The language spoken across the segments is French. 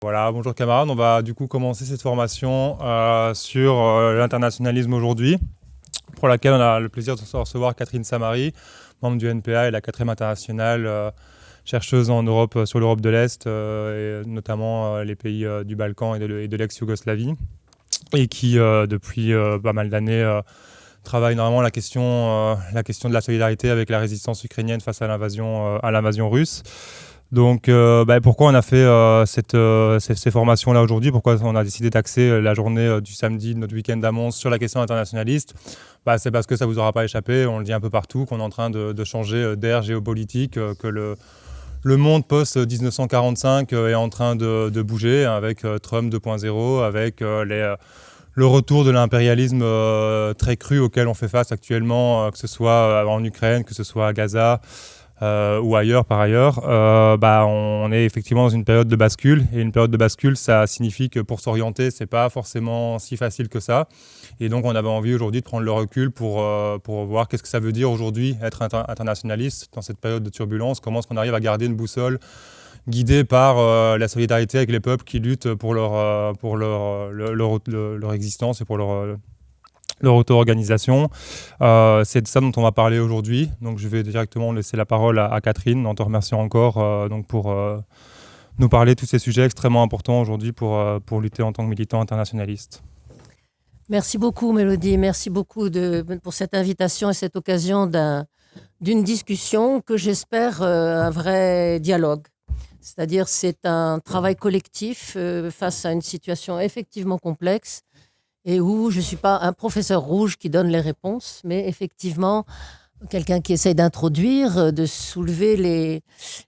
Voilà, bonjour camarades, on va du coup commencer cette formation sur l'internationalisme aujourd'hui, pour laquelle on a le plaisir de recevoir Catherine Samari, membre du NPA et la 4e internationale, chercheuse en Europe, sur l'Europe de l'Est, et notamment les pays du Balkan et de l'ex-Yougoslavie, et qui depuis pas mal d'années travaille énormément la question de la solidarité avec la résistance ukrainienne face à l'invasion russe. Donc, pourquoi on a fait ces formations-là aujourd'hui? Pourquoi on a décidé d'axer la journée du samedi de notre week-end à Mons sur la question internationaliste? C'est parce que ça ne vous aura pas échappé, on le dit un peu partout, qu'on est en train de changer d'ère géopolitique, que le monde post-1945 est en train de bouger avec Trump 2.0, avec le retour de l'impérialisme très cru auquel on fait face actuellement, que ce soit en Ukraine, que ce soit à Gaza, ou ailleurs par ailleurs, on est effectivement dans une période de bascule, et une période de bascule, ça signifie que pour s'orienter, c'est pas forcément si facile que ça, et donc on avait envie aujourd'hui de prendre le recul pour voir qu'est-ce que ça veut dire aujourd'hui être internationaliste dans cette période de turbulence, comment est-ce qu'on arrive à garder une boussole guidée par la solidarité avec les peuples qui luttent pour leur existence et pour leur auto-organisation. C'est de ça dont on va parler aujourd'hui. Donc je vais directement laisser la parole à Catherine, en te remerciant encore pour nous parler de tous ces sujets extrêmement importants aujourd'hui pour lutter en tant que militant internationaliste. Merci beaucoup Mélodie, merci beaucoup pour cette invitation et cette occasion d'une discussion que j'espère un vrai dialogue. C'est-à-dire c'est un travail collectif face à une situation effectivement complexe, et où je ne suis pas un professeur rouge qui donne les réponses, mais effectivement quelqu'un qui essaye d'introduire, de soulever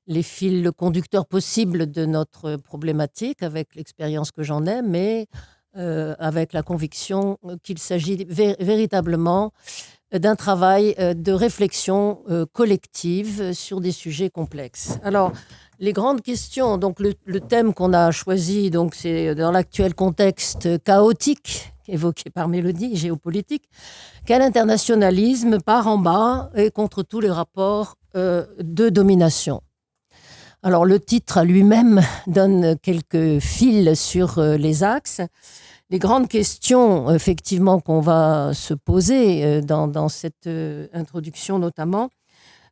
les fils conducteurs possibles de notre problématique avec l'expérience que j'en ai, mais avec la conviction qu'il s'agit véritablement d'un travail de réflexion collective sur des sujets complexes. Alors, les grandes questions, donc le thème qu'on a choisi, donc c'est dans l'actuel contexte chaotique évoqué par Mélodie, géopolitique, quel internationalisme par en bas et contre tous les rapports de domination. Alors le titre à lui-même donne quelques fils sur les axes. Les grandes questions, effectivement, qu'on va se poser dans cette introduction notamment,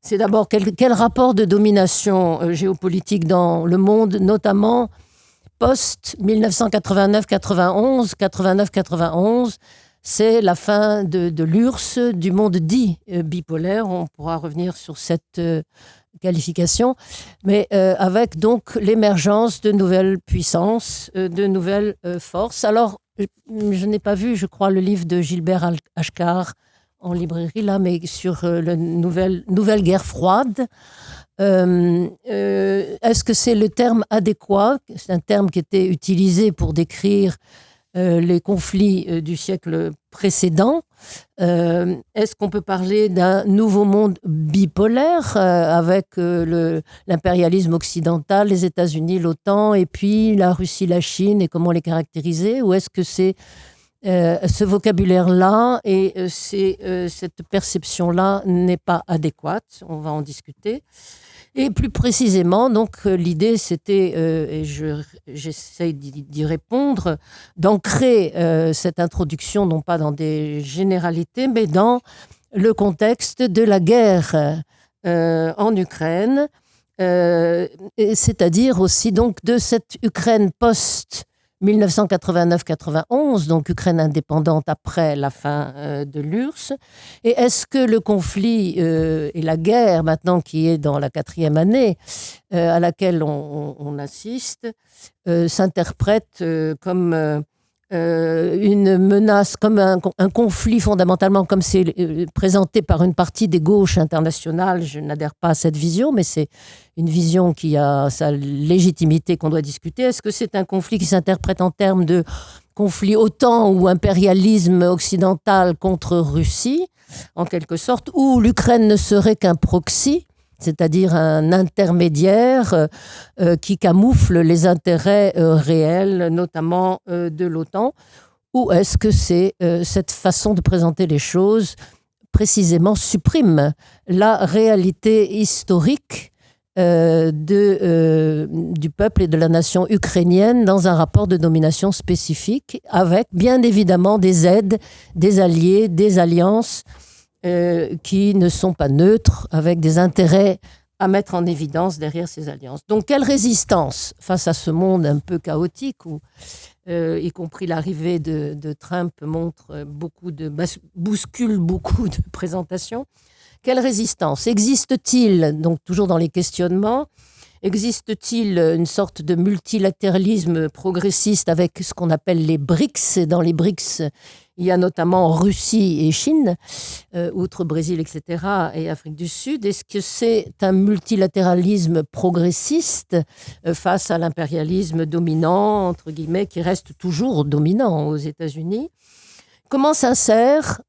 c'est d'abord quel rapport de domination géopolitique dans le monde, notamment post-1989-91, 89-91, c'est la fin de l'URSS, du monde dit bipolaire. On pourra revenir sur cette qualification, mais avec donc l'émergence de nouvelles puissances, de nouvelles forces. Alors, je n'ai pas vu, je crois, le livre de Gilbert Achcar en librairie, là, mais sur la nouvelle guerre froide. Est-ce que c'est le terme adéquat? C'est un terme qui était utilisé pour décrire les conflits du siècle précédent. Est-ce qu'on peut parler d'un nouveau monde bipolaire avec l'impérialisme occidental, les États-Unis, l'OTAN, et puis la Russie, la Chine, et comment les caractériser? Ou est-ce que c'est ce vocabulaire-là et cette perception-là n'est pas adéquate? On va en discuter. Et plus précisément, donc, l'idée, c'était, et j'essaye d'y répondre, d'ancrer cette introduction, non pas dans des généralités, mais dans le contexte de la guerre en Ukraine, c'est-à-dire aussi donc de cette Ukraine post-1989-91, donc Ukraine indépendante après la fin de l'URSS. Et est-ce que le conflit et la guerre, maintenant qui est dans la 4e année à laquelle on assiste, s'interprète comme une menace, comme un conflit fondamentalement, comme c'est présenté par une partie des gauches internationales? Je n'adhère pas à cette vision, mais c'est une vision qui a sa légitimité qu'on doit discuter. Est-ce que c'est un conflit qui s'interprète en termes de conflit OTAN ou impérialisme occidental contre Russie, en quelque sorte, où l'Ukraine ne serait qu'un proxy, c'est-à-dire un intermédiaire qui camoufle les intérêts réels, notamment de l'OTAN? Ou est-ce que c'est cette façon de présenter les choses précisément supprime la réalité historique du peuple et de la nation ukrainienne dans un rapport de domination spécifique, avec bien évidemment des aides, des alliés, des alliances qui ne sont pas neutres, avec des intérêts à mettre en évidence derrière ces alliances. Donc, quelle résistance face à ce monde un peu chaotique où, y compris l'arrivée de Trump bouscule beaucoup de présentations. Quelle résistance existe-t-il, donc toujours dans les questionnements, existe-t-il une sorte de multilatéralisme progressiste avec ce qu'on appelle les BRICS? Dans les BRICS, il y a notamment Russie et Chine, outre Brésil, etc., et Afrique du Sud. Est-ce que c'est un multilatéralisme progressiste face à l'impérialisme dominant, entre guillemets, qui reste toujours dominant aux États-Unis? Comment s'insère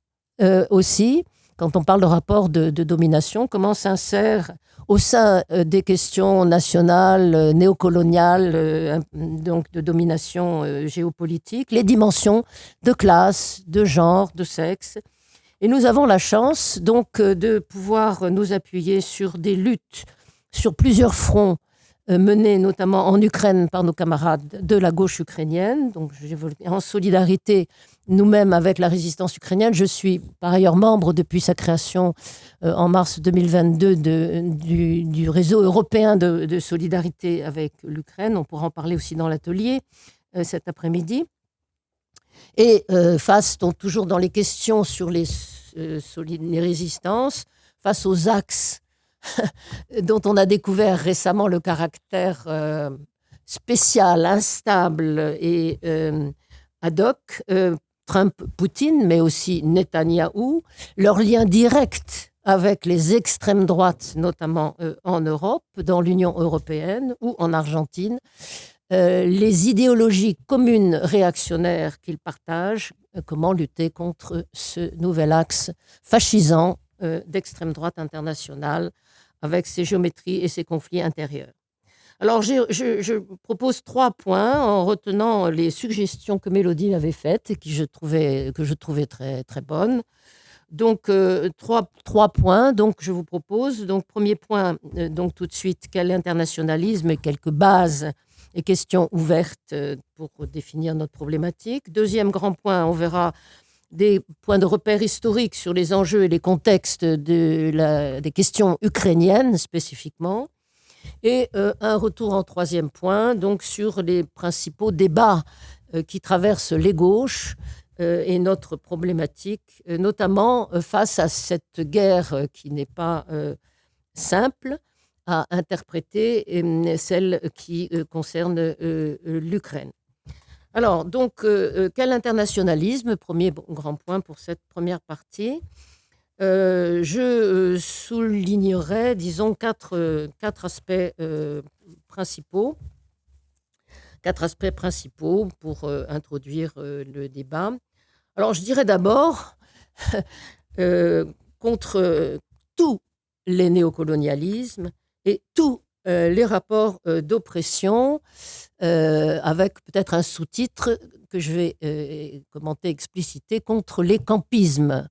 aussi, quand on parle de rapport de domination, comment s'insère au sein des questions nationales, néocoloniales, donc de domination géopolitique, les dimensions de classe, de genre, de sexe. Et nous avons la chance donc de pouvoir nous appuyer sur des luttes sur plusieurs fronts menées notamment en Ukraine par nos camarades de la gauche ukrainienne, donc en solidarité nous-mêmes avec la résistance ukrainienne. Je suis par ailleurs membre depuis sa création en mars 2022 du réseau européen de solidarité avec l'Ukraine. On pourra en parler aussi dans l'atelier cet après-midi. Et face, donc, toujours dans les questions sur les résistances, face aux axes dont on a découvert récemment le caractère spécial, instable et ad hoc, Trump-Poutine, mais aussi Netanyahou, leur lien direct avec les extrêmes droites, notamment en Europe, dans l'Union européenne ou en Argentine, les idéologies communes réactionnaires qu'ils partagent, comment lutter contre ce nouvel axe fascisant d'extrême droite internationale avec ses géométries et ses conflits intérieurs. Alors, je propose 3 points en retenant les suggestions que Mélodie avait faites et que je trouvais très, très bonnes. Donc, 3 points. Donc, je vous propose. Donc, premier point, donc tout de suite, quel internationalisme et quelques bases et questions ouvertes pour définir notre problématique. Deuxième grand point, on verra des points de repère historiques sur les enjeux et les contextes des questions ukrainiennes spécifiquement. Et un retour en troisième point, donc sur les principaux débats qui traversent les gauches et notre problématique, notamment face à cette guerre qui n'est pas simple à interpréter, celle qui concerne l'Ukraine. Alors, donc, quel internationalisme? Premier grand point pour cette première partie. Je soulignerai, disons, quatre aspects principaux. 4 aspects principaux pour introduire le débat. Alors, je dirais d'abord, contre tous les néocolonialismes et tous les rapports d'oppression, avec peut-être un sous-titre que je vais commenter, expliciter, contre les campismes.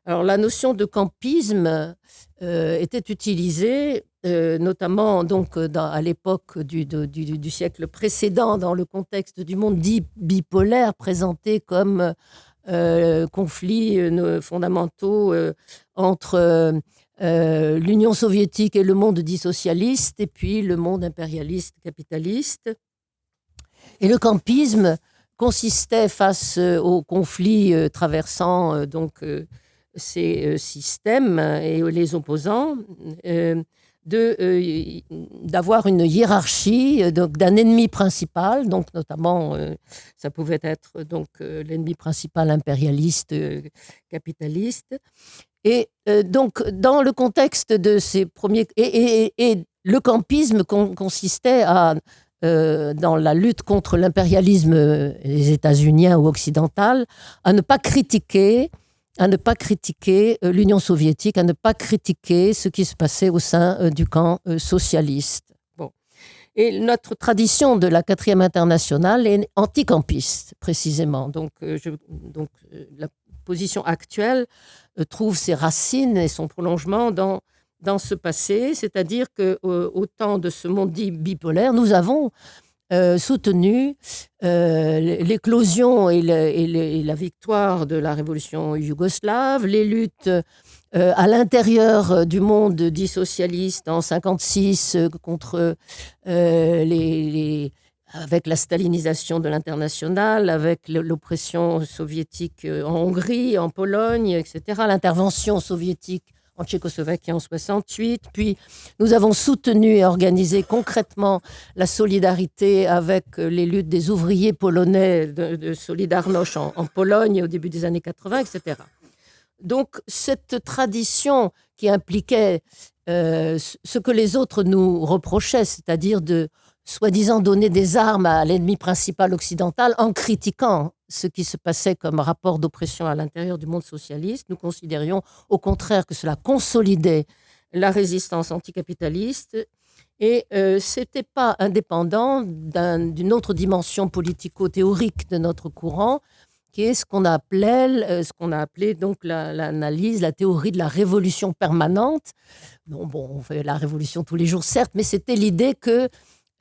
Alors, la notion de campisme était utilisée notamment donc, à l'époque du siècle précédent, dans le contexte du monde dit bipolaire, présenté comme conflits fondamentaux entre l'Union soviétique et le monde dit socialiste, et puis le monde impérialiste, capitaliste. Et le campisme consistait, face aux conflits traversant ces systèmes et les opposants, d'avoir une hiérarchie d'un ennemi principal, donc notamment ça pouvait être donc l'ennemi principal impérialiste, capitaliste, et donc dans le contexte de ces premiers et le campisme consistait dans la lutte contre l'impérialisme des États-Unis ou occidental, à ne pas critiquer l'Union soviétique, à ne pas critiquer ce qui se passait au sein du camp socialiste. Bon. Et notre tradition de la 4e internationale est anticampiste, précisément. Donc, la position actuelle trouve ses racines et son prolongement dans dans ce passé, c'est-à-dire qu'au temps de ce monde dit bipolaire, nous avons soutenu l'éclosion et la victoire de la révolution yougoslave, les luttes à l'intérieur du monde dit socialiste en 1956 contre avec la stalinisation de l'international, avec l'oppression soviétique en Hongrie, en Pologne, etc., l'intervention soviétique en Tchécoslovaquie en 1968. Puis nous avons soutenu et organisé concrètement la solidarité avec les luttes des ouvriers polonais de Solidarność en Pologne au début des années 80, etc. Donc cette tradition qui impliquait ce que les autres nous reprochaient, c'est-à-dire de soi-disant donner des armes à l'ennemi principal occidental en critiquant ce qui se passait comme rapport d'oppression à l'intérieur du monde socialiste. Nous considérions au contraire que cela consolidait la résistance anticapitaliste et ce n'était pas indépendant d'une autre dimension politico-théorique de notre courant, qui est ce qu'on a appelé donc l'analyse, la théorie de la révolution permanente. On fait la révolution tous les jours, certes, mais c'était l'idée que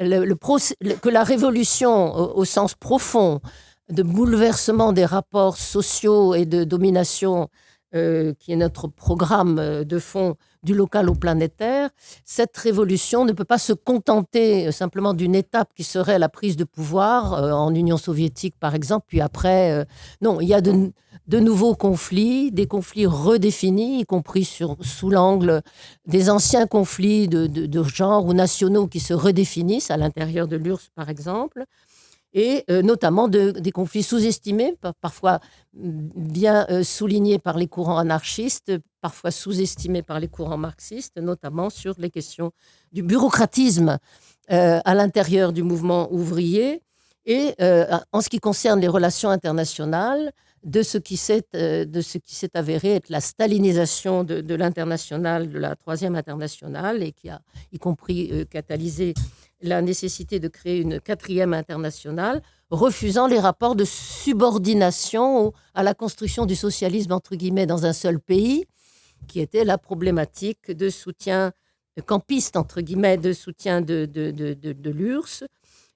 la révolution, au sens profond, de bouleversement des rapports sociaux et de domination, qui est notre programme de fond du local au planétaire, cette révolution ne peut pas se contenter simplement d'une étape qui serait la prise de pouvoir en Union soviétique, par exemple, puis après, non, il y a de nouveaux conflits, des conflits redéfinis, y compris sous l'angle des anciens conflits de genre ou nationaux qui se redéfinissent à l'intérieur de l'URSS, par exemple, et notamment des conflits sous-estimés, parfois bien soulignés par les courants anarchistes, parfois sous-estimés par les courants marxistes, notamment sur les questions du bureaucratisme à l'intérieur du mouvement ouvrier et en ce qui concerne les relations internationales, de ce qui s'est avéré être la stalinisation de l'internationale, de la troisième internationale, et qui a y compris catalysé la nécessité de créer une quatrième internationale, refusant les rapports de subordination à la construction du socialisme, entre guillemets, dans un seul pays, qui était la problématique de soutien campiste, entre guillemets, de soutien de l'URSS.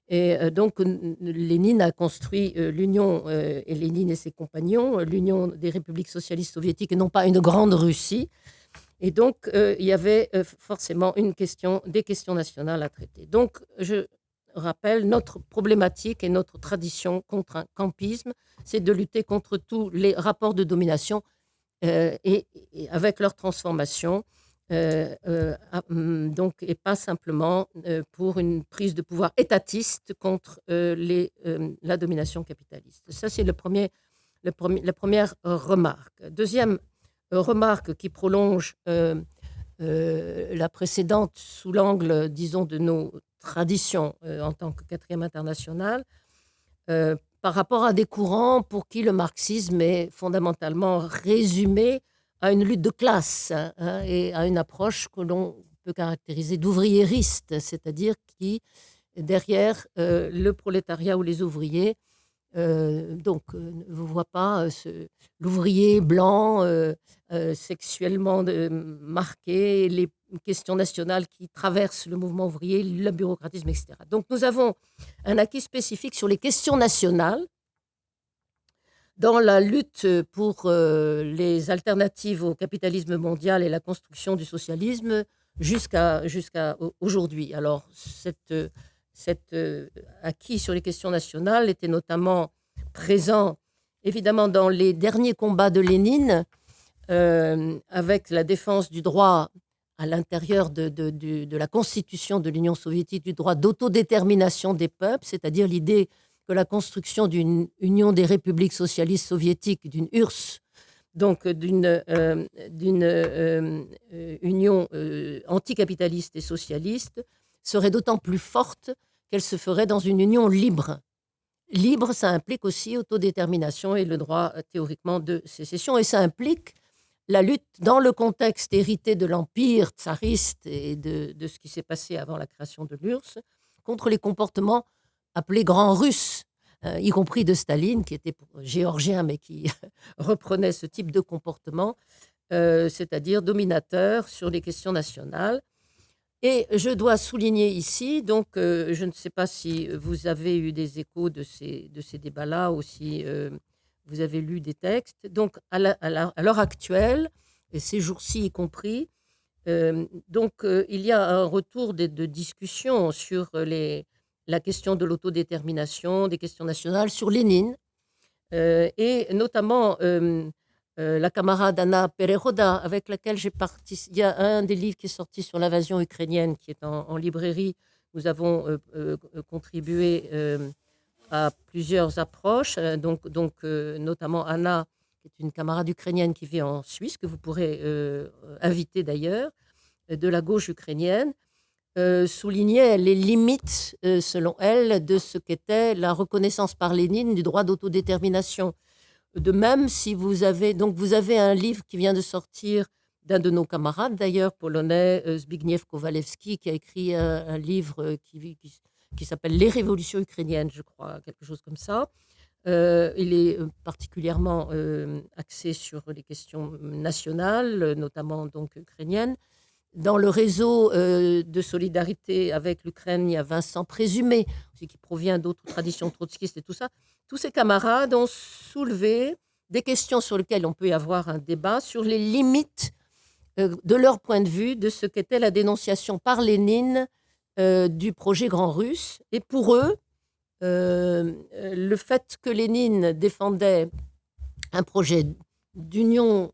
Et donc, Lénine a construit l'Union, et Lénine et ses compagnons, l'Union des républiques socialistes soviétiques, et non pas une grande Russie. Et donc, il y avait forcément des questions nationales à traiter. Donc, je rappelle, notre problématique et notre tradition contre un campisme, c'est de lutter contre tous les rapports de domination et avec leur transformation, donc, et pas simplement pour une prise de pouvoir étatiste contre la domination capitaliste. Ça, c'est la première remarque. Deuxième remarque qui prolonge la précédente sous l'angle, disons, de nos traditions en tant que quatrième internationale, par rapport à des courants pour qui le marxisme est fondamentalement résumé à une lutte de classe et à une approche que l'on peut caractériser d'ouvriériste, c'est-à-dire qui, derrière le prolétariat ou les ouvriers, ne voit pas l'ouvrier blanc sexuellement marqué, les questions nationales qui traversent le mouvement ouvrier, le bureaucratisme, etc. Donc nous avons un acquis spécifique sur les questions nationales dans la lutte pour les alternatives au capitalisme mondial et la construction du socialisme jusqu'à aujourd'hui. Alors, cet acquis sur les questions nationales était notamment présent, évidemment, dans les derniers combats de Lénine, avec la défense du droit à l'intérieur de la constitution de l'Union soviétique, du droit d'autodétermination des peuples, c'est-à-dire l'idée que la construction d'une Union des républiques socialistes soviétiques, d'une URSS, donc d'une union anticapitaliste et socialiste, serait d'autant plus forte qu'elle se ferait dans une union libre. Libre, ça implique aussi autodétermination et le droit théoriquement de sécession, et ça implique la lutte dans le contexte hérité de l'empire tsariste et de ce qui s'est passé avant la création de l'URSS, contre les comportements appelés grands russes, y compris de Staline, qui était géorgien, mais qui reprenait ce type de comportement, c'est-à-dire dominateur sur les questions nationales. Et je dois souligner ici, donc je ne sais pas si vous avez eu des échos de ces débats-là ou si vous avez lu des textes. Donc à l'heure actuelle, et ces jours-ci y compris, il y a un retour de discussion sur la question de l'autodétermination, des questions nationales, sur Lénine, et notamment la camarade Anna Perehoda, avec laquelle j'ai participé. Il y a un des livres qui est sorti sur l'invasion ukrainienne, qui est en librairie. Nous avons contribué à plusieurs approches, notamment Anna, qui est une camarade ukrainienne qui vit en Suisse, que vous pourrez inviter d'ailleurs, de la gauche ukrainienne, soulignait les limites, selon elle, de ce qu'était la reconnaissance par Lénine du droit d'autodétermination. De même, si vous avez un livre qui vient de sortir d'un de nos camarades, d'ailleurs, polonais, Zbigniew Kowalewski, qui a écrit un livre qui s'appelle Les révolutions ukrainiennes, je crois, quelque chose comme ça. Il est particulièrement axé sur les questions nationales, notamment donc ukrainiennes. Dans le réseau de solidarité avec l'Ukraine, il y a Vincent Présumé, qui provient d'autres traditions trotskistes et tout ça. Tous ces camarades ont soulevé des questions sur lesquelles on peut y avoir un débat, sur les limites, de leur point de vue, de ce qu'était la dénonciation par Lénine du projet grand russe. Et pour eux, le fait que Lénine défendait un projet d'union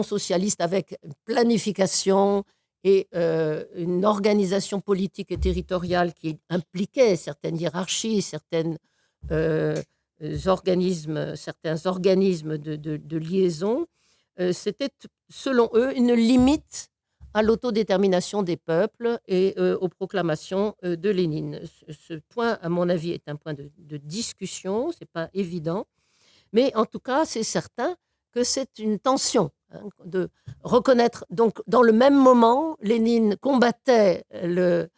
socialiste avec planification et une organisation politique et territoriale qui impliquait certaines hiérarchies, certains organismes de liaison, c'était, selon eux, une limite à l'autodétermination des peuples et aux proclamations de Lénine. Ce point, à mon avis, est un point de discussion, ce n'est pas évident, mais en tout cas, c'est certain que c'est une tension, de reconnaître. Donc, dans le même moment, Lénine combattait le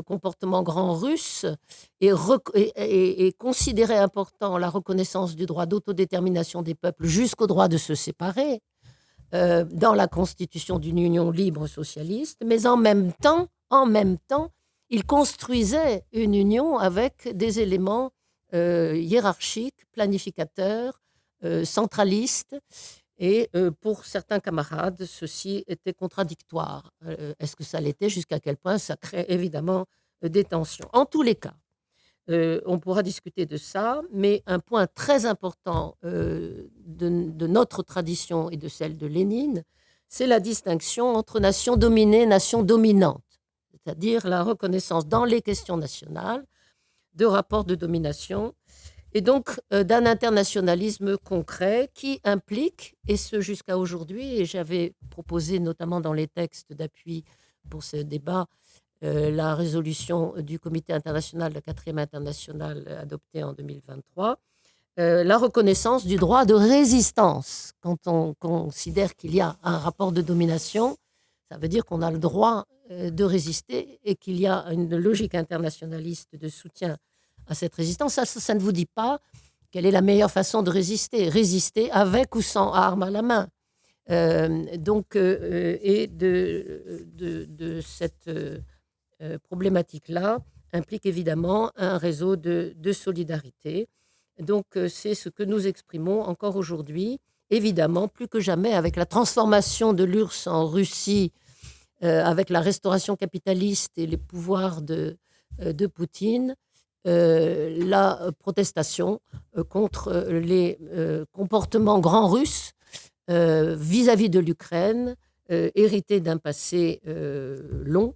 comportement grand russe et considérait important la reconnaissance du droit d'autodétermination des peuples jusqu'au droit de se séparer dans la constitution d'une union libre socialiste, mais en même temps, il construisait une union avec des éléments hiérarchiques, planificateurs, centralistes. Et pour certains camarades, ceci était contradictoire. Est-ce que ça l'était? Jusqu'à quel point ça crée évidemment des tensions? En tous les cas, on pourra discuter de ça, mais un point très important de notre tradition et de celle de Lénine, c'est la distinction entre nation dominée et nation dominante, c'est-à-dire la reconnaissance dans les questions nationales de rapports de domination et donc d'un internationalisme concret qui implique, et ce jusqu'à aujourd'hui, et j'avais proposé notamment dans les textes d'appui pour ce débat, la résolution du Comité international, la 4e internationale adoptée en 2023, la reconnaissance du droit de résistance. Quand on considère qu'il y a un rapport de domination, ça veut dire qu'on a le droit de résister et qu'il y a une logique internationaliste de soutien à cette résistance. Ça ne vous dit pas quelle est la meilleure façon de résister. Résister avec ou sans armes à la main. Et de cette problématique-là implique évidemment un réseau de solidarité. Donc, c'est ce que nous exprimons encore aujourd'hui, évidemment, plus que jamais, avec la transformation de l'URSS en Russie, avec la restauration capitaliste et les pouvoirs de Poutine, la protestation contre les comportements grands russes vis-à-vis de l'Ukraine, hérités d'un passé long,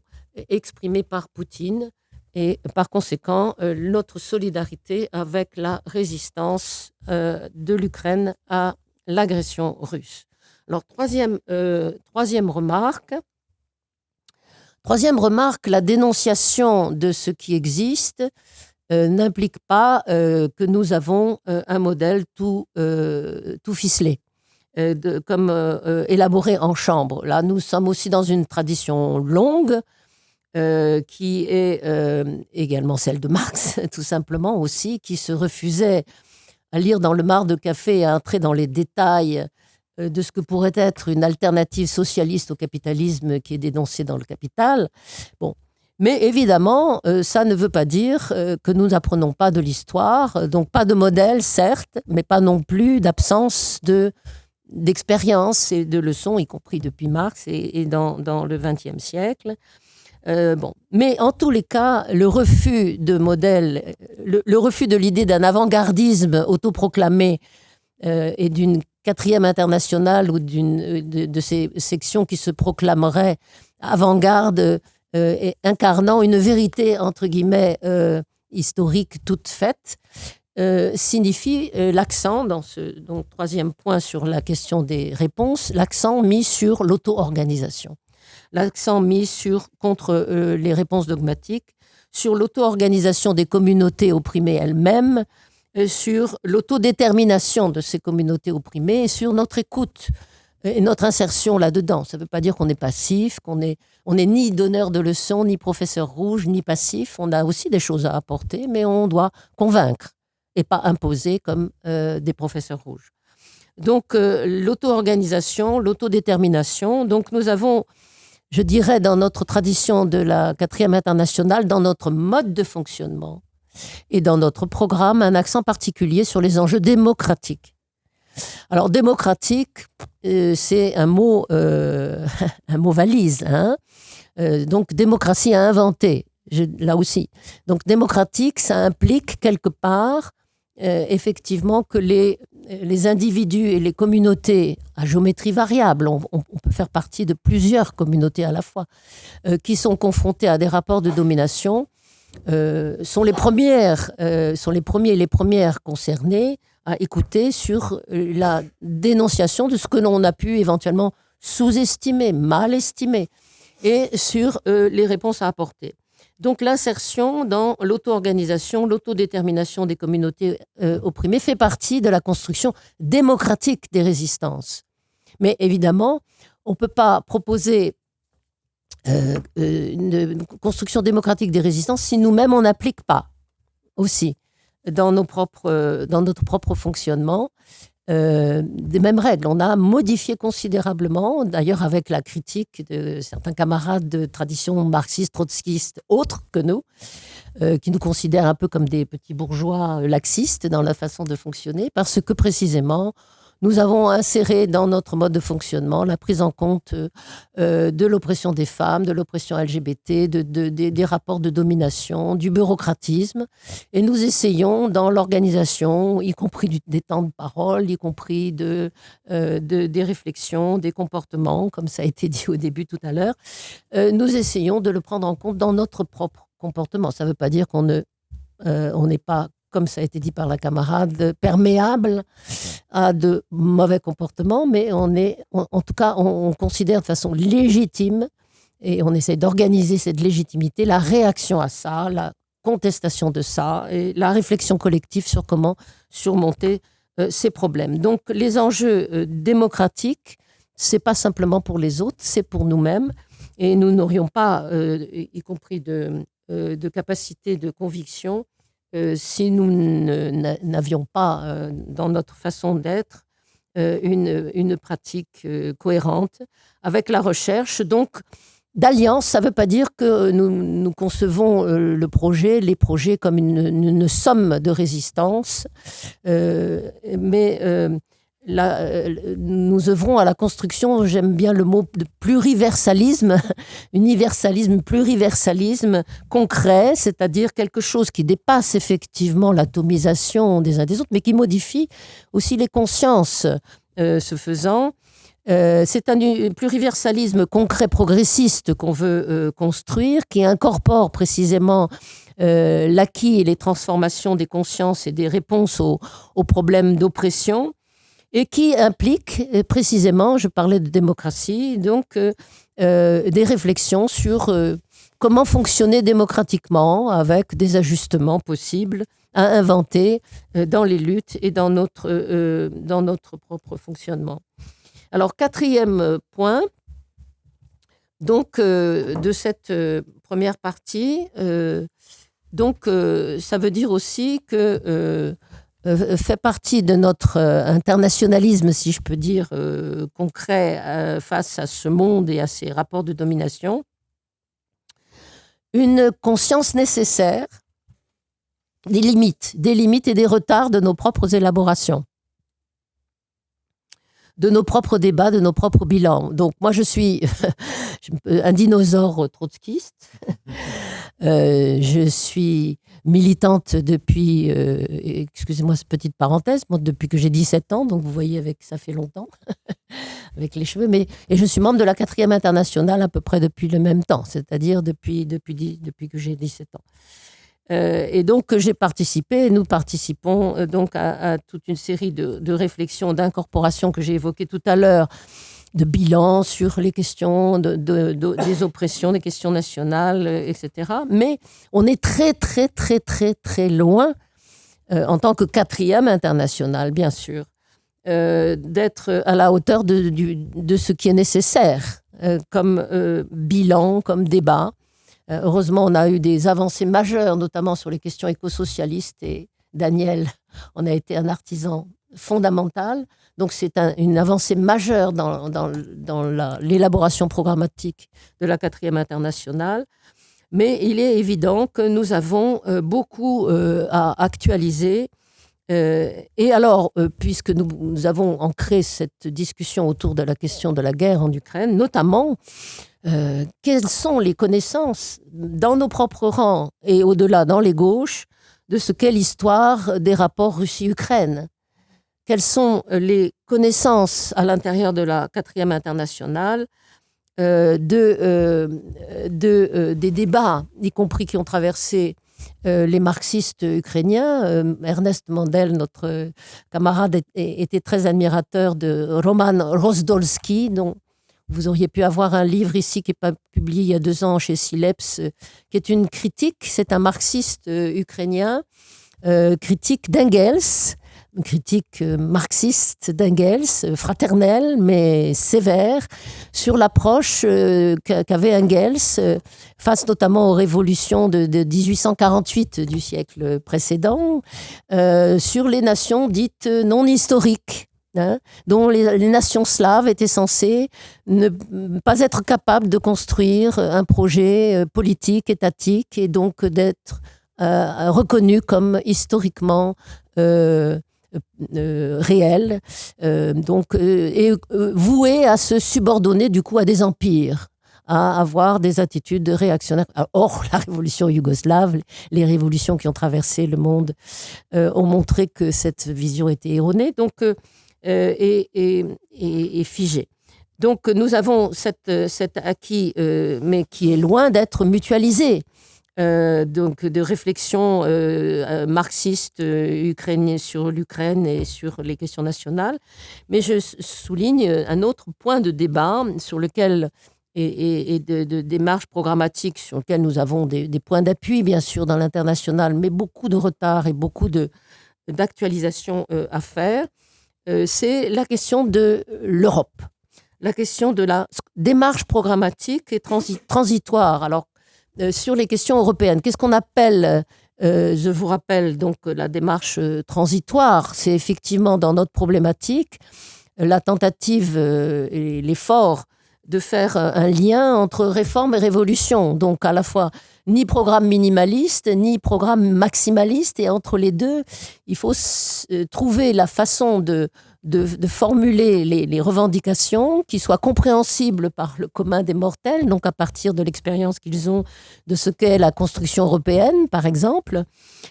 exprimé par Poutine, et par conséquent, notre solidarité avec la résistance de l'Ukraine à l'agression russe. Alors, troisième remarque, la dénonciation de ce qui existe n'implique pas que nous avons un modèle tout ficelé, comme élaboré en chambre. Là, nous sommes aussi dans une tradition longue, qui est également celle de Marx, tout simplement aussi, qui se refusait à lire dans le marc de café et à entrer dans les détails de ce que pourrait être une alternative socialiste au capitalisme qui est dénoncée dans Le Capital. Bon. Mais évidemment, ça ne veut pas dire que nous n'apprenons pas de l'histoire, donc pas de modèle, certes, mais pas non plus d'absence d'expérience et de leçons, y compris depuis Marx et dans le XXe siècle. Bon. Mais en tous les cas, le refus de modèle, le refus de l'idée d'un avant-gardisme autoproclamé et d'une quatrième internationale ou de ces sections qui se proclameraient avant-garde incarnant une vérité, entre guillemets, historique toute faite, signifie l'accent, dans ce donc, troisième point sur la question des réponses, l'accent mis sur l'auto-organisation. L'accent mis contre les réponses dogmatiques, sur l'auto-organisation des communautés opprimées elles-mêmes, sur l'autodétermination de ces communautés opprimées et sur notre écoute et notre insertion là-dedans. Ça ne veut pas dire qu'on est passif, on n'est ni donneur de leçons, ni professeur rouge, ni passif. On a aussi des choses à apporter, mais on doit convaincre et pas imposer comme des professeurs rouges. Donc, l'auto-organisation, l'autodétermination. Donc, nous avons, je dirais, dans notre tradition de la 4e internationale, dans notre mode de fonctionnement et dans notre programme, un accent particulier sur les enjeux démocratiques. Alors, démocratique, c'est un mot valise. Hein, donc, démocratie à inventer, là aussi. Donc, démocratique, ça implique quelque part, effectivement, que les individus et les communautés à géométrie variable, on peut faire partie de plusieurs communautés à la fois, qui sont confrontées à des rapports de domination, sont les premiers et les premières concernées à écouter sur la dénonciation de ce que l'on a pu éventuellement sous-estimer, mal estimer, et sur les réponses à apporter. Donc l'insertion dans l'auto-organisation, l'autodétermination des communautés opprimées fait partie de la construction démocratique des résistances. Mais évidemment, on ne peut pas proposer une construction démocratique des résistances si nous-mêmes on n'applique pas aussi dans notre propre fonctionnement des mêmes règles. On a modifié considérablement, d'ailleurs avec la critique de certains camarades de tradition marxiste, trotskiste, autres que nous, qui nous considèrent un peu comme des petits bourgeois laxistes dans la façon de fonctionner, parce que précisément, nous avons inséré dans notre mode de fonctionnement la prise en compte de l'oppression des femmes, de l'oppression LGBT, des rapports de domination, du bureaucratisme. Et nous essayons dans l'organisation, y compris des temps de parole, y compris des réflexions, des comportements, comme ça a été dit au début tout à l'heure, nous essayons de le prendre en compte dans notre propre comportement. Ça ne veut pas dire qu'on n'est pas, comme ça a été dit par la camarade, perméable à de mauvais comportements, mais en tout cas, on considère de façon légitime, et on essaie d'organiser cette légitimité, la réaction à ça, la contestation de ça, et la réflexion collective sur comment surmonter ces problèmes. Donc, les enjeux démocratiques, c'est pas simplement pour les autres, c'est pour nous-mêmes, et nous n'aurions pas, y compris de capacité de conviction, si nous n'avions pas dans notre façon d'être une pratique cohérente avec la recherche. Donc, d'alliance, ça ne veut pas dire que nous concevons les projets comme une somme de résistance, mais nous œuvrons à la construction, j'aime bien le mot de pluriversalisme, universalisme, pluriversalisme concret, c'est-à-dire quelque chose qui dépasse effectivement l'atomisation des uns des autres, mais qui modifie aussi les consciences. Ce faisant, c'est un pluriversalisme concret progressiste qu'on veut construire, qui incorpore précisément l'acquis et les transformations des consciences et des réponses aux problèmes d'oppression, et qui implique précisément, je parlais de démocratie, donc des réflexions sur comment fonctionner démocratiquement avec des ajustements possibles à inventer dans les luttes et dans notre propre fonctionnement. Alors, quatrième point, donc, de cette première partie, ça veut dire aussi que fait partie de notre internationalisme, si je peux dire, concret face à ce monde et à ces rapports de domination, une conscience nécessaire des limites et des retards de nos propres élaborations, de nos propres débats, de nos propres bilans. Donc moi, je suis un dinosaure trotskiste. Je suis militante depuis, excusez-moi cette petite parenthèse, moi, depuis que j'ai 17 ans, donc vous voyez, ça fait longtemps, avec les cheveux, et je suis membre de la 4e internationale à peu près depuis le même temps, c'est-à-dire depuis que j'ai 17 ans. Et donc, j'ai participé, nous participons donc à toute une série de réflexions, d'incorporations que j'ai évoquées tout à l'heure, de bilan sur les questions des oppressions, des questions nationales, etc. Mais on est très, très, très, très, très loin, en tant que 4e internationale, bien sûr, d'être à la hauteur de ce qui est nécessaire comme bilan, comme débat. Heureusement, on a eu des avancées majeures, notamment sur les questions écosocialistes. Et Daniel en a été un artisan fondamental. Donc, c'est une avancée majeure dans l'élaboration programmatique de la 4e internationale. Mais il est évident que nous avons beaucoup à actualiser. Et alors, puisque nous avons ancré cette discussion autour de la question de la guerre en Ukraine, notamment, quelles sont les connaissances dans nos propres rangs et au-delà, dans les gauches, de ce qu'est l'histoire des rapports Russie-Ukraine? Quelles sont les connaissances à l'intérieur de la 4e internationale des débats, y compris qui ont traversé les marxistes ukrainiens? Ernest Mandel, notre camarade, était très admirateur de Roman Rozdolski, dont vous auriez pu avoir un livre ici qui n'est pas publié il y a 2 ans chez Sileps, qui est une critique. C'est un marxiste ukrainien, critique d'Engels, une critique marxiste d'Engels, fraternelle mais sévère, sur l'approche qu'avait Engels face notamment aux révolutions de 1848 du siècle précédent, sur les nations dites non historiques. Dont les nations slaves étaient censées ne pas être capables de construire un projet politique, étatique, et donc d'être reconnus comme historiquement réels, et voués à se subordonner du coup à des empires, à avoir des attitudes réactionnaires. Or, la révolution yougoslave, les révolutions qui ont traversé le monde ont montré que cette vision était erronée. Donc, et figé. Donc, nous avons cet acquis, mais qui est loin d'être mutualisé. Donc, de réflexion marxiste ukrainienne sur l'Ukraine et sur les questions nationales. Mais je souligne un autre point de débat sur lequel, et de démarche programmatique sur lequel nous avons des points d'appui, bien sûr, dans l'international, mais beaucoup de retard et beaucoup d'actualisation à faire. C'est la question de l'Europe, la question de la démarche programmatique et transitoire. Alors, sur les questions européennes, qu'est-ce qu'on appelle, je vous rappelle donc la démarche transitoire, c'est effectivement dans notre problématique la tentative et l'effort de faire un lien entre réforme et révolution. Donc, à la fois, ni programme minimaliste, ni programme maximaliste. Et entre les deux, il faut trouver la façon de formuler les revendications qui soient compréhensibles par le commun des mortels, donc à partir de l'expérience qu'ils ont de ce qu'est la construction européenne, par exemple.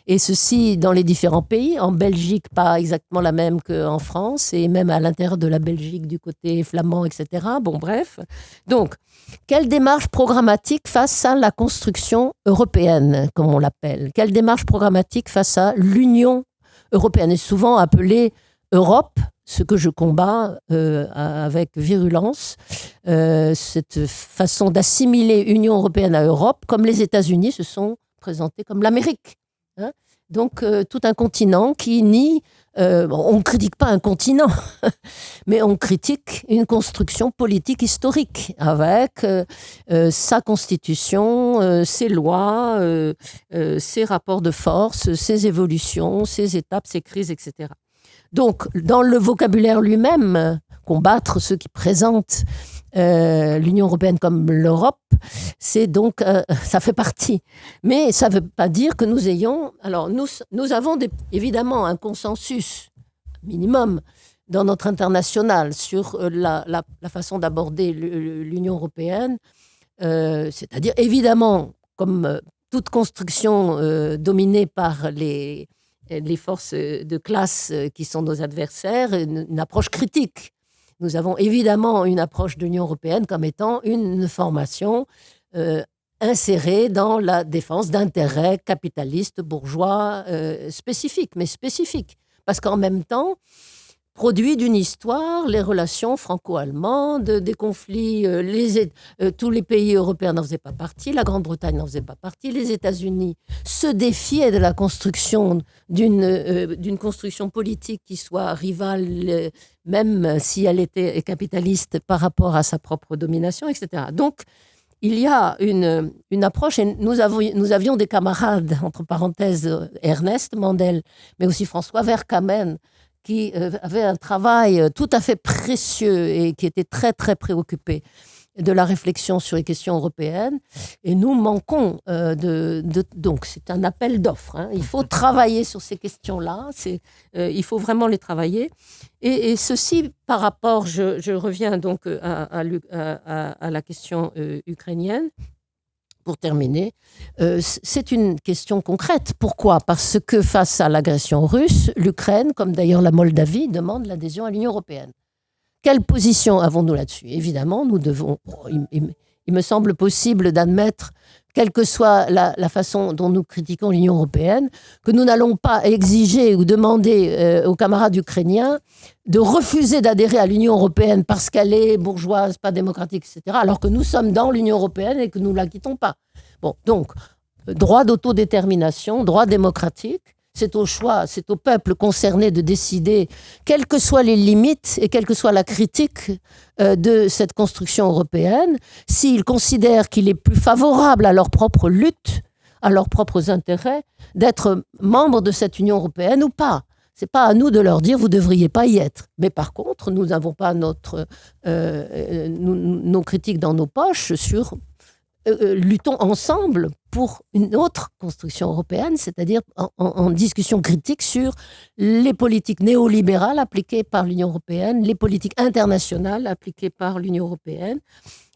Et ceci dans les différents pays. En Belgique, pas exactement la même qu'en France, et même à l'intérieur de la Belgique, du côté flamand, etc. Bon, bref. Donc, quelle démarche programmatique face à la construction européenne, comme on l'appelle? Quelle démarche programmatique face à l'Union européenne, est souvent appelée Europe, ce que je combats avec virulence, cette façon d'assimiler Union européenne à Europe, comme les États-Unis se sont présentés comme l'Amérique. Donc, tout un continent qui nie on ne critique pas un continent, mais on critique une construction politique historique avec sa constitution, ses lois, ses rapports de force, ses évolutions, ses étapes, ses crises, etc. Donc, dans le vocabulaire lui-même, combattre ceux qui présentent l'Union européenne comme l'Europe, c'est donc, ça fait partie. Mais ça ne veut pas dire que nous ayons... Alors, nous avons évidemment un consensus minimum dans notre international sur la façon d'aborder l'Union européenne, c'est-à-dire évidemment, comme toute construction dominée par les forces de classe qui sont nos adversaires, une approche critique. Nous avons évidemment une approche de l'Union européenne comme étant une formation insérée dans la défense d'intérêts capitalistes, bourgeois, spécifiques, mais spécifiques. Parce qu'en même temps, produit d'une histoire, les relations franco-allemandes, des conflits, tous les pays européens n'en faisaient pas partie, la Grande-Bretagne n'en faisait pas partie, les États-Unis se défiaient de la construction d'une construction politique qui soit rivale, même si elle était capitaliste par rapport à sa propre domination, etc. Donc, il y a une approche, et nous avions des camarades, entre parenthèses, Ernest Mandel, mais aussi François Vercamen, qui avait un travail tout à fait précieux et qui était très, très préoccupé de la réflexion sur les questions européennes. Et nous manquons donc, c'est un appel d'offres. Hein. Il faut travailler sur ces questions-là. Il faut vraiment les travailler. Et ceci, par rapport, je reviens donc à la question ukrainienne. Pour terminer, c'est une question concrète. Pourquoi ? Parce que face à l'agression russe, l'Ukraine, comme d'ailleurs la Moldavie, demande l'adhésion à l'Union européenne. Quelle position avons-nous là-dessus ? Évidemment, nous devons... il me semble possible d'admettre, quelle que soit la façon dont nous critiquons l'Union européenne, que nous n'allons pas exiger ou demander aux camarades ukrainiens de refuser d'adhérer à l'Union européenne parce qu'elle est bourgeoise, pas démocratique, etc., alors que nous sommes dans l'Union européenne et que nous ne la quittons pas. Bon, donc, droit d'autodétermination, droit démocratique, c'est au choix, c'est au peuple concerné de décider, quelles que soient les limites et quelle que soit la critique de cette construction européenne, s'ils considèrent qu'il est plus favorable à leur propre lutte, à leurs propres intérêts, d'être membre de cette Union européenne ou pas. C'est pas à nous de leur dire vous devriez pas y être. Mais par contre, nous n'avons pas nos critiques dans nos poches sur luttons ensemble pour une autre construction européenne, c'est-à-dire en discussion critique sur les politiques néolibérales appliquées par l'Union européenne, les politiques internationales appliquées par l'Union européenne,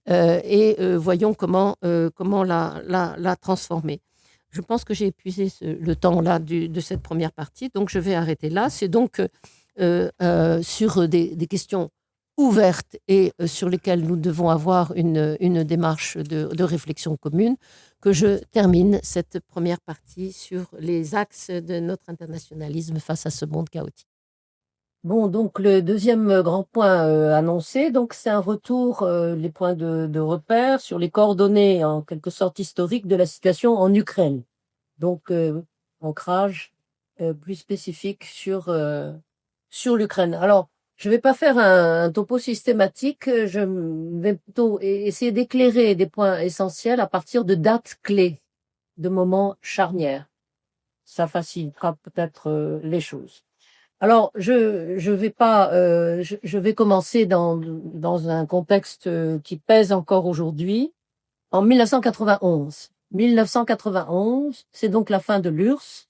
et voyons comment la transformer. Je pense que j'ai épuisé le temps là de cette première partie, donc je vais arrêter là. C'est donc sur des questions ouvertes et sur lesquelles nous devons avoir une démarche de réflexion commune que je termine cette première partie sur les axes de notre internationalisme face à ce monde chaotique. Bon, donc le deuxième grand point annoncé, donc c'est un retour, les points de repère sur les coordonnées en quelque sorte historiques de la situation en Ukraine. Donc, ancrage plus spécifique sur l'Ukraine. Alors, je ne vais pas faire un topo systématique, je vais plutôt essayer d'éclairer des points essentiels à partir de dates clés, de moments charnières. Ça facilitera peut-être les choses. Alors, je vais commencer dans un contexte qui pèse encore aujourd'hui. En 1991. 1991, c'est donc la fin de l'URSS.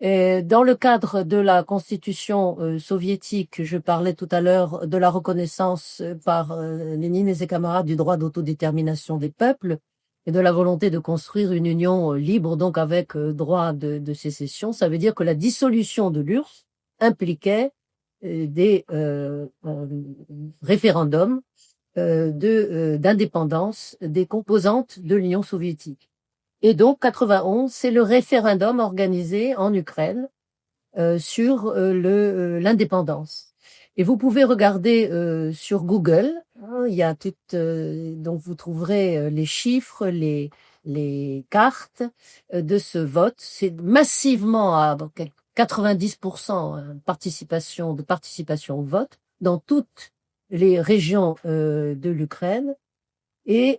Et dans le cadre de la constitution soviétique, je parlais tout à l'heure de la reconnaissance par Lénine et ses camarades du droit d'autodétermination des peuples et de la volonté de construire une union libre, donc avec droit de sécession. Ça veut dire que la dissolution de l'URSS impliquait des référendums d'indépendance des composantes de l'Union soviétique. Et donc, 91, c'est le référendum organisé en Ukraine sur l'indépendance. Et vous pouvez regarder sur Google, hein, il y a donc vous trouverez les chiffres, les cartes de ce vote. C'est massivement à 90% de participation au vote dans toutes les régions de l'Ukraine. Et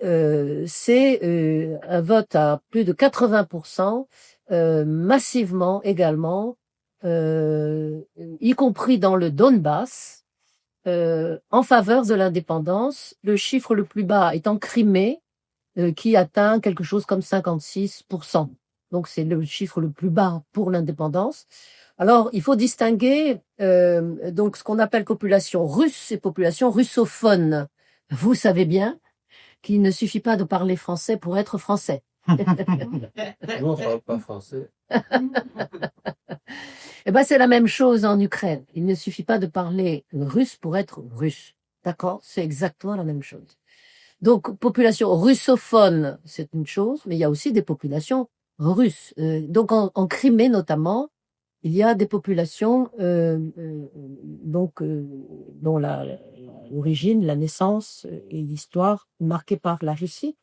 c'est un vote à plus de 80%, massivement également, y compris dans le Donbass, en faveur de l'indépendance. Le chiffre le plus bas est en Crimée, qui atteint quelque chose comme 56%. Donc c'est le chiffre le plus bas pour l'indépendance. Alors il faut distinguer donc ce qu'on appelle population russe et population russophone. Vous savez bien qu'il ne suffit pas de parler français pour être français. Nous, on ne parle pas français. Eh ben, c'est la même chose en Ukraine. Il ne suffit pas de parler russe pour être russe. D'accord? C'est exactement la même chose. Donc, population russophone, c'est une chose, mais il y a aussi des populations russes. Donc, en Crimée notamment, il y a des populations dont l'origine, la naissance et l'histoire marquées par la Russie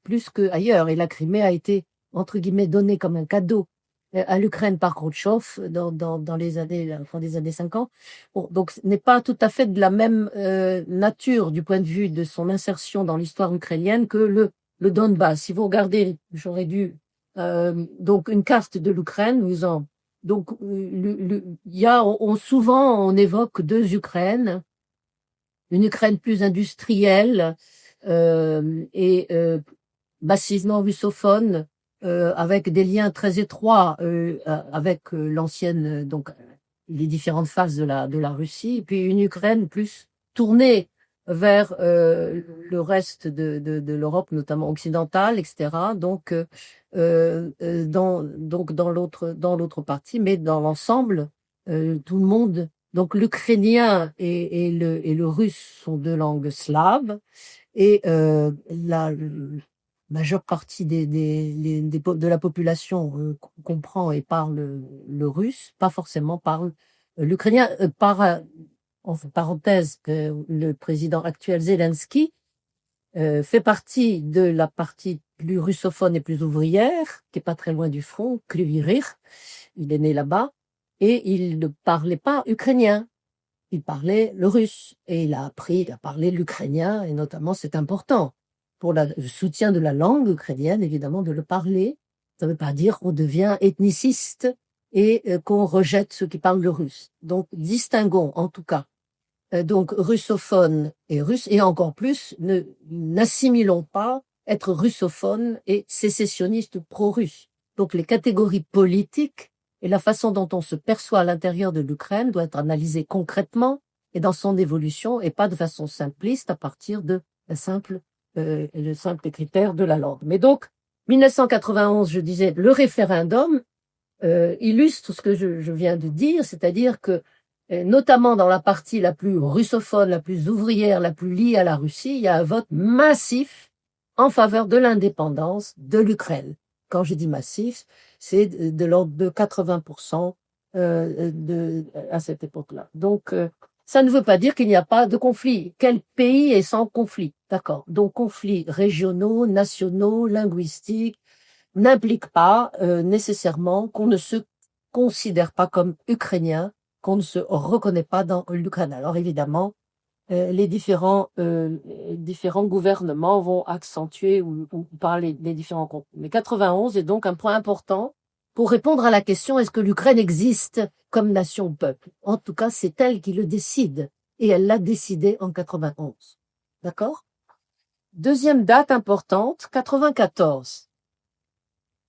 plus qu'ailleurs. Et la Crimée a été, entre guillemets, donnée comme un cadeau à l'Ukraine par Khrouchtchev dans les années, la fin des années 50. Bon, donc, ce n'est pas tout à fait de la même nature du point de vue de son insertion dans l'histoire ukrainienne que le Donbass. Si vous regardez, j'aurais dû donc une carte de l'Ukraine, donc, souvent, on évoque deux Ukraines, une Ukraine plus industrielle et massivement russophone, avec des liens très étroits avec l'ancienne, donc les différentes phases de la Russie, et puis une Ukraine plus tournée vers le reste de l'Europe, notamment occidentale, etc. Donc dans l'autre partie, mais dans l'ensemble, tout le monde. Donc l'ukrainien et le russe sont deux langues slaves, et la majeure partie de la population comprend et parle le russe, pas forcément parle l'ukrainien. Entre parenthèses, le président actuel Zelensky fait partie de la partie plus russophone et plus ouvrière, qui est pas très loin du front, Kryvyi Rih. Il est né là-bas et il ne parlait pas ukrainien. Il parlait le russe et il a appris à parler l'ukrainien, et notamment c'est important pour le soutien de la langue ukrainienne, évidemment, de le parler. Ça ne veut pas dire qu'on devient ethniciste et qu'on rejette ceux qui parlent le russe. Donc distinguons en tout cas donc russophone et russe, et encore plus, n'assimilons pas être russophone et sécessionniste pro-russe. Donc les catégories politiques et la façon dont on se perçoit à l'intérieur de l'Ukraine doit être analysée concrètement et dans son évolution, et pas de façon simpliste à partir de le simple critère de la langue. Mais donc, 1991, je disais, le référendum illustre ce que je viens de dire, c'est-à-dire que notamment dans la partie la plus russophone, la plus ouvrière, la plus liée à la Russie, il y a un vote massif en faveur de l'indépendance de l'Ukraine. Quand je dis massif, c'est de l'ordre de 80% à cette époque-là. Donc, ça ne veut pas dire qu'il n'y a pas de conflit. Quel pays est sans conflit? D'accord. Donc, conflits régionaux, nationaux, linguistiques n'impliquent pas nécessairement qu'on ne se considère pas comme ukrainien, qu'on ne se reconnaît pas dans l'Ukraine. Alors évidemment, les différents gouvernements vont accentuer ou parler des différents conflits. Mais 91 est donc un point important pour répondre à la question: est-ce que l'Ukraine existe comme nation-peuple? En tout cas, c'est elle qui le décide, et elle l'a décidé en 91. D'accord? Deuxième date importante, 94.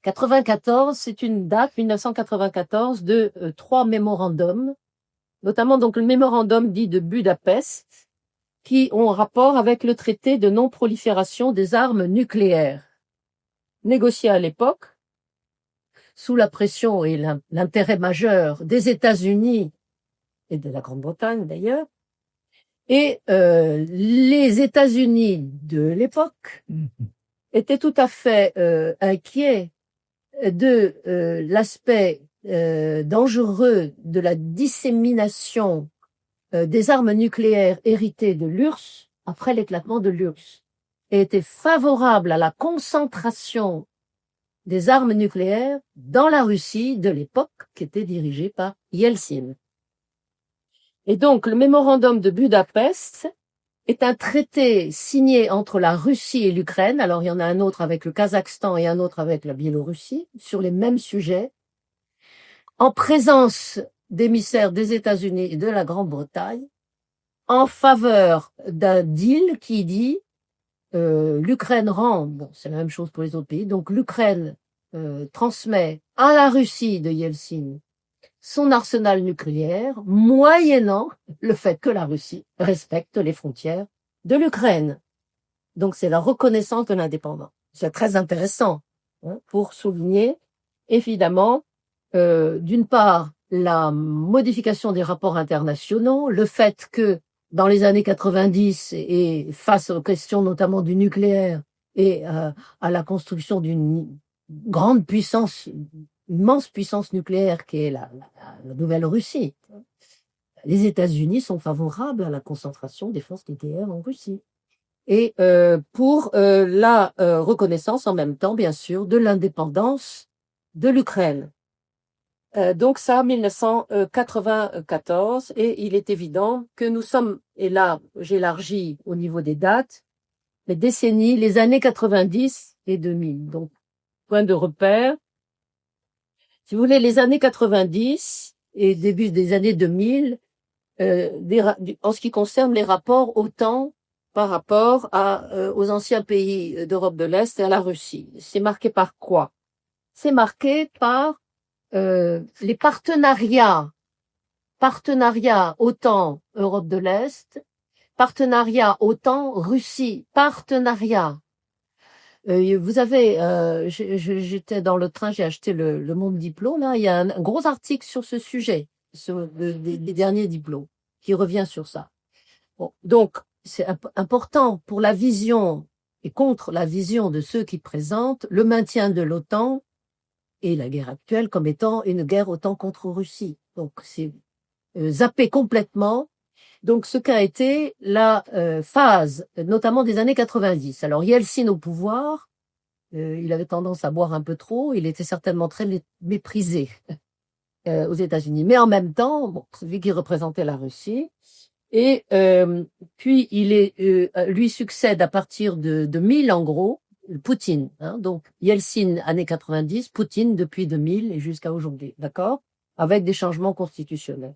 94, c'est une date, 1994, de 3 mémorandums, notamment donc le mémorandum dit de Budapest, qui ont rapport avec le traité de non-prolifération des armes nucléaires, négocié à l'époque, sous la pression et l'intérêt majeur des États-Unis et de la Grande-Bretagne d'ailleurs. Et les États-Unis de l'époque étaient tout à fait inquiets de l'aspect dangereux de la dissémination des armes nucléaires héritées de l'URSS après l'éclatement de l'URSS, et étaient favorables à la concentration des armes nucléaires dans la Russie de l'époque qui était dirigée par Yeltsin. Et donc, le mémorandum de Budapest est un traité signé entre la Russie et l'Ukraine. Alors, il y en a un autre avec le Kazakhstan et un autre avec la Biélorussie sur les mêmes sujets, en présence d'émissaires des États-Unis et de la Grande-Bretagne, en faveur d'un deal qui dit l'Ukraine rend, bon, c'est la même chose pour les autres pays, donc l'Ukraine transmet à la Russie de Yeltsin son arsenal nucléaire, moyennant le fait que la Russie respecte les frontières de l'Ukraine. Donc c'est la reconnaissance de l'indépendance. C'est très intéressant pour souligner, évidemment, d'une part, la modification des rapports internationaux, le fait que dans les années 90 et face aux questions notamment du nucléaire et à la construction d'une grande puissance, immense puissance nucléaire qui est la nouvelle Russie, les États-Unis sont favorables à la concentration des forces nucléaires en Russie. Et pour la reconnaissance en même temps, bien sûr, de l'indépendance de l'Ukraine. Donc ça, 1994, et il est évident que nous sommes, et là j'élargis au niveau des dates, les décennies, les années 90 et 2000. Donc, point de repère. Si vous voulez, les années 90 et début des années 2000, en ce qui concerne les rapports OTAN par rapport aux anciens pays d'Europe de l'Est et à la Russie. C'est marqué par quoi? C'est marqué par les partenariats OTAN Europe de l'Est, partenariat OTAN Russie, partenariat. Vous avez, j'étais dans le train, j'ai acheté le Monde Diplo, là, il y a un gros article sur ce sujet, des derniers diplômes, qui revient sur ça. Bon, donc, c'est important pour la vision et contre la vision de ceux qui présentent le maintien de l'OTAN et la guerre actuelle comme étant une guerre OTAN contre Russie. Donc, c'est zappé complètement. Donc, ce qu'a été la phase, notamment des années 90. Alors, Yeltsin au pouvoir, il avait tendance à boire un peu trop, il était certainement très méprisé aux États-Unis. Mais en même temps, bon, celui qui représentait la Russie, et puis lui succède à partir de 2000, en gros, Poutine. Donc, Yeltsin, années 90, Poutine depuis 2000 et jusqu'à aujourd'hui, d'accord? Avec des changements constitutionnels.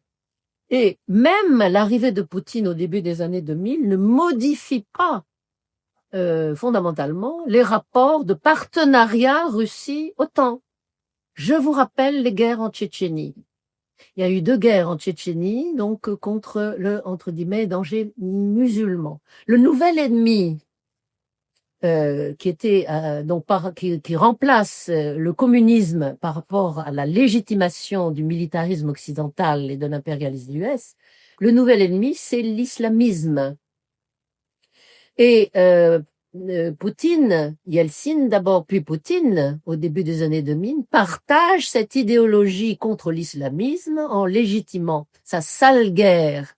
Et même l'arrivée de Poutine au début des années 2000 ne modifie pas fondamentalement les rapports de partenariat Russie-OTAN. Je vous rappelle les guerres en Tchétchénie. Il y a eu 2 guerres en Tchétchénie, donc contre le, entre guillemets, danger musulman. Le nouvel ennemi qui était qui remplace le communisme par rapport à la légitimation du militarisme occidental et de l'impérialisme US, le nouvel ennemi, c'est l'islamisme. Et Poutine, Yeltsin d'abord, puis Poutine, au début des années 2000, partage cette idéologie contre l'islamisme en légitimant sa sale guerre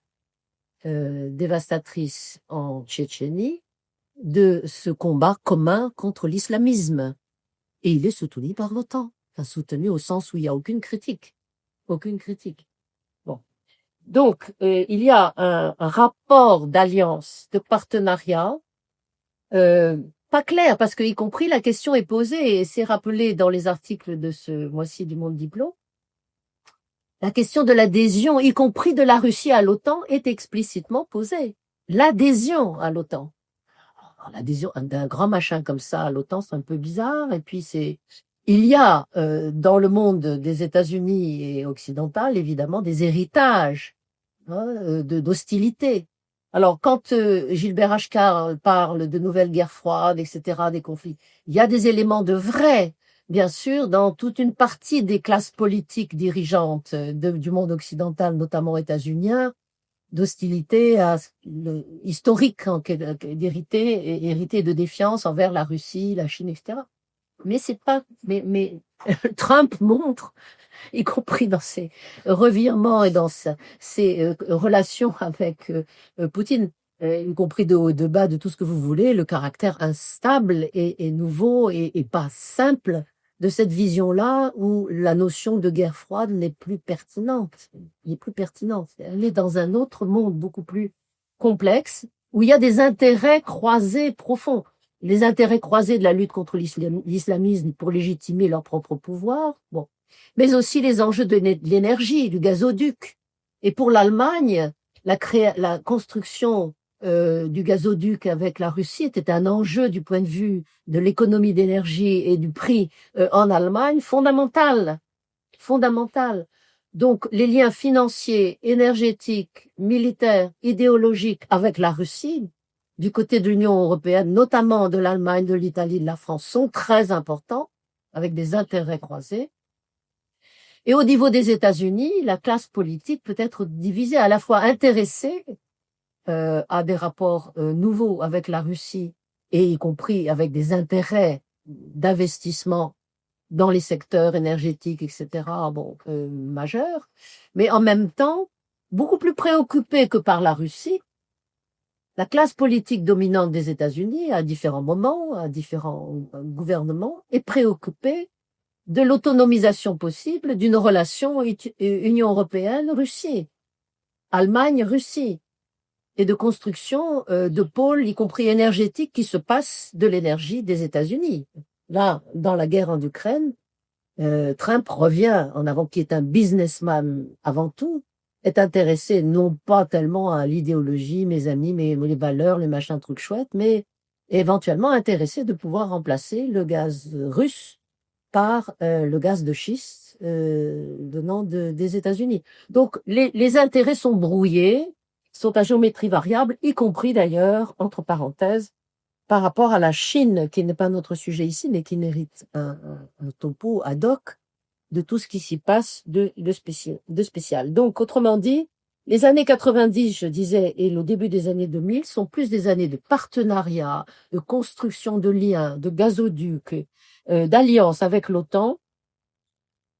dévastatrice en Tchétchénie, de ce combat commun contre l'islamisme. Et il est soutenu par l'OTAN. Enfin, soutenu au sens où il n'y a aucune critique. Aucune critique. Bon. Donc, il y a un rapport d'alliance, de partenariat, pas clair, parce que y compris la question est posée, et c'est rappelé dans les articles de ce mois-ci du Monde Diplo, la question de l'adhésion, y compris de la Russie à l'OTAN, est explicitement posée. L'adhésion à l'OTAN. L'adhésion d'un grand machin comme ça à l'OTAN, c'est un peu bizarre. Et puis il y a dans le monde des États-Unis et occidental, évidemment, des héritages d'hostilité. Alors, quand Gilbert Achcar parle de nouvelles guerres froides, etc., des conflits, il y a des éléments de vrai, bien sûr, dans toute une partie des classes politiques dirigeantes du monde occidental, notamment états-unien, d'hostilité historique, d'hérité de défiance envers la Russie, la Chine, etc. Mais c'est pas, mais Trump montre, y compris dans ses revirements et dans ses relations avec Poutine, y compris de haut et de bas, de tout ce que vous voulez, le caractère instable et nouveau et pas simple de cette vision-là où la notion de guerre froide n'est plus pertinente. N'est plus pertinente. Elle est dans un autre monde beaucoup plus complexe où il y a des intérêts croisés profonds. Les intérêts croisés de la lutte contre l'islamisme pour légitimer leur propre pouvoir, bon, mais aussi les enjeux de l'énergie, du gazoduc. Et pour l'Allemagne, la construction du gazoduc avec la Russie était un enjeu du point de vue de l'économie d'énergie et du prix en Allemagne fondamental. Fondamental. Donc, les liens financiers, énergétiques, militaires, idéologiques avec la Russie, du côté de l'Union européenne, notamment de l'Allemagne, de l'Italie, de la France, sont très importants, avec des intérêts croisés. Et au niveau des États-Unis, la classe politique peut être divisée, à la fois intéressée à des rapports nouveaux avec la Russie, et y compris avec des intérêts d'investissement dans les secteurs énergétiques, etc., majeurs, mais en même temps, beaucoup plus préoccupée que par la Russie, la classe politique dominante des États-Unis, à différents moments, à différents gouvernements, est préoccupée de l'autonomisation possible d'une relation Union européenne-Russie, Allemagne-Russie, et de construction de pôles, y compris énergétiques, qui se passent de l'énergie des États-Unis. Là, dans la guerre en Ukraine, Trump revient en avant, qui est un businessman avant tout, est intéressé non pas tellement à l'idéologie, mes amis, les valeurs, les machins, trucs chouettes, mais éventuellement intéressé de pouvoir remplacer le gaz russe par le gaz de schiste venant des États-Unis. Donc, les intérêts sont brouillés, sont à géométrie variable, y compris d'ailleurs, entre parenthèses, par rapport à la Chine, qui n'est pas notre sujet ici, mais qui mérite un topo ad hoc de tout ce qui s'y passe de spécial. Donc, autrement dit, les années 90, je disais, et le début des années 2000 sont plus des années de partenariat, de construction de liens, de gazoducs, d'alliances avec l'OTAN,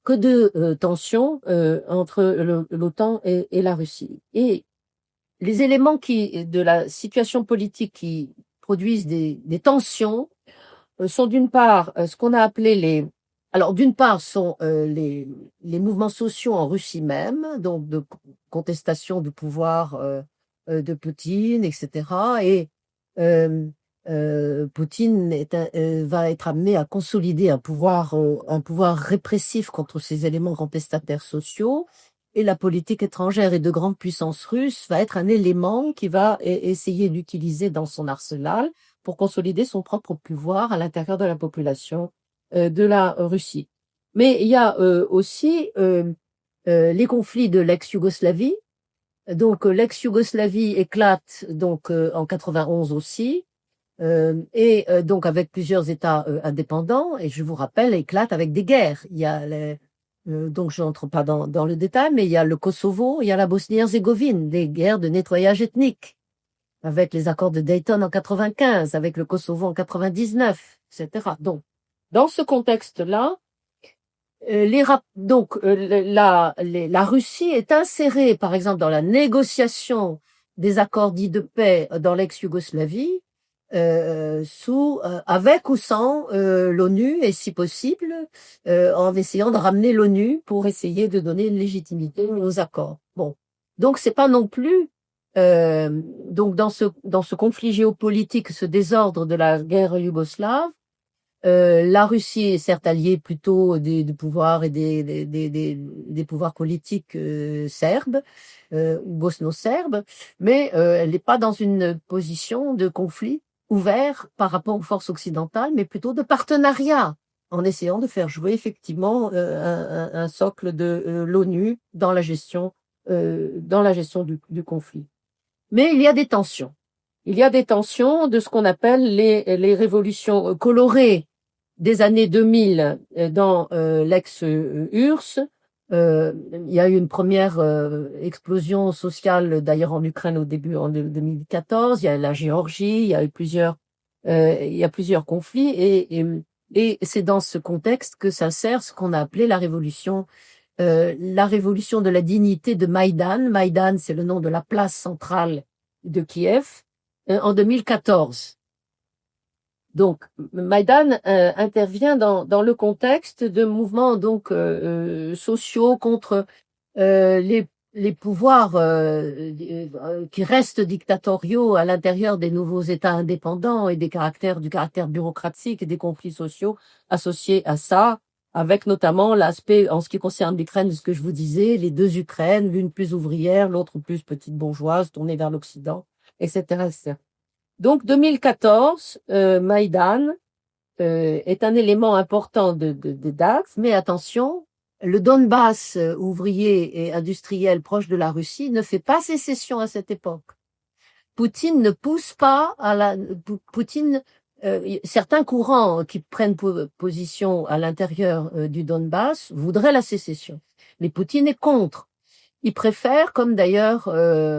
que de tensions entre l'OTAN et la Russie. Et les éléments de la situation politique qui produisent des tensions sont d'une part ce qu'on a appelé d'une part sont les mouvements sociaux en Russie même, donc de contestation du pouvoir de Poutine, etc. Et Poutine va être amené à consolider un pouvoir répressif contre ces éléments contestataires sociaux. Et la politique étrangère et de grande puissance russe va être un élément qui va essayer d'utiliser dans son arsenal pour consolider son propre pouvoir à l'intérieur de la population de la Russie. Mais il y a aussi les conflits de l'ex-Yougoslavie. Donc l'ex-Yougoslavie éclate donc en 91 aussi, donc avec plusieurs États indépendants. Et je vous rappelle, éclate avec des guerres. Il y a donc je n'entre pas dans le détail, mais il y a le Kosovo, il y a la Bosnie-Herzégovine, des guerres de nettoyage ethnique, avec les accords de Dayton en 95, avec le Kosovo en 99, etc. Donc, dans ce contexte-là, la Russie est insérée, par exemple, dans la négociation des accords dits de paix dans l'ex-Yougoslavie, avec ou sans l'ONU, et si possible, en essayant de ramener l'ONU pour essayer de donner une légitimité aux accords. Bon, donc c'est pas non plus donc dans ce conflit géopolitique, ce désordre de la guerre yougoslave, la Russie est certes alliée plutôt des pouvoirs et des pouvoirs politiques serbes, bosno-serbes, mais elle n'est pas dans une position de conflit ouvert par rapport aux forces occidentales, mais plutôt de partenariat, en essayant de faire jouer effectivement un socle de l'ONU dans la gestion du conflit. Mais il y a des tensions. Il y a des tensions de ce qu'on appelle les révolutions colorées des années 2000 dans l'ex-URSS. Il y a eu une première explosion sociale, d'ailleurs en Ukraine au début en 2014. Il y a la Géorgie, il y a eu plusieurs conflits et c'est dans ce contexte que s'insère ce qu'on a appelé la révolution de la dignité de Maïdan. Maïdan, c'est le nom de la place centrale de Kiev en 2014. Donc, Maïdan intervient dans le contexte de mouvements donc sociaux contre les pouvoirs qui restent dictatoriaux à l'intérieur des nouveaux États indépendants et du caractère bureaucratique et des conflits sociaux associés à ça, avec notamment l'aspect, en ce qui concerne l'Ukraine, ce que je vous disais, les deux Ukraines, l'une plus ouvrière, l'autre plus petite bourgeoise, tournée vers l'Occident, etc., etc. Donc 2014, Maïdan est un élément important de d'Axe, mais attention, le Donbass ouvrier et industriel proche de la Russie ne fait pas sécession à cette époque. Poutine ne pousse pas à la Poutine certains courants qui prennent position à l'intérieur du Donbass voudraient la sécession, mais Poutine est contre. Il préfère, comme d'ailleurs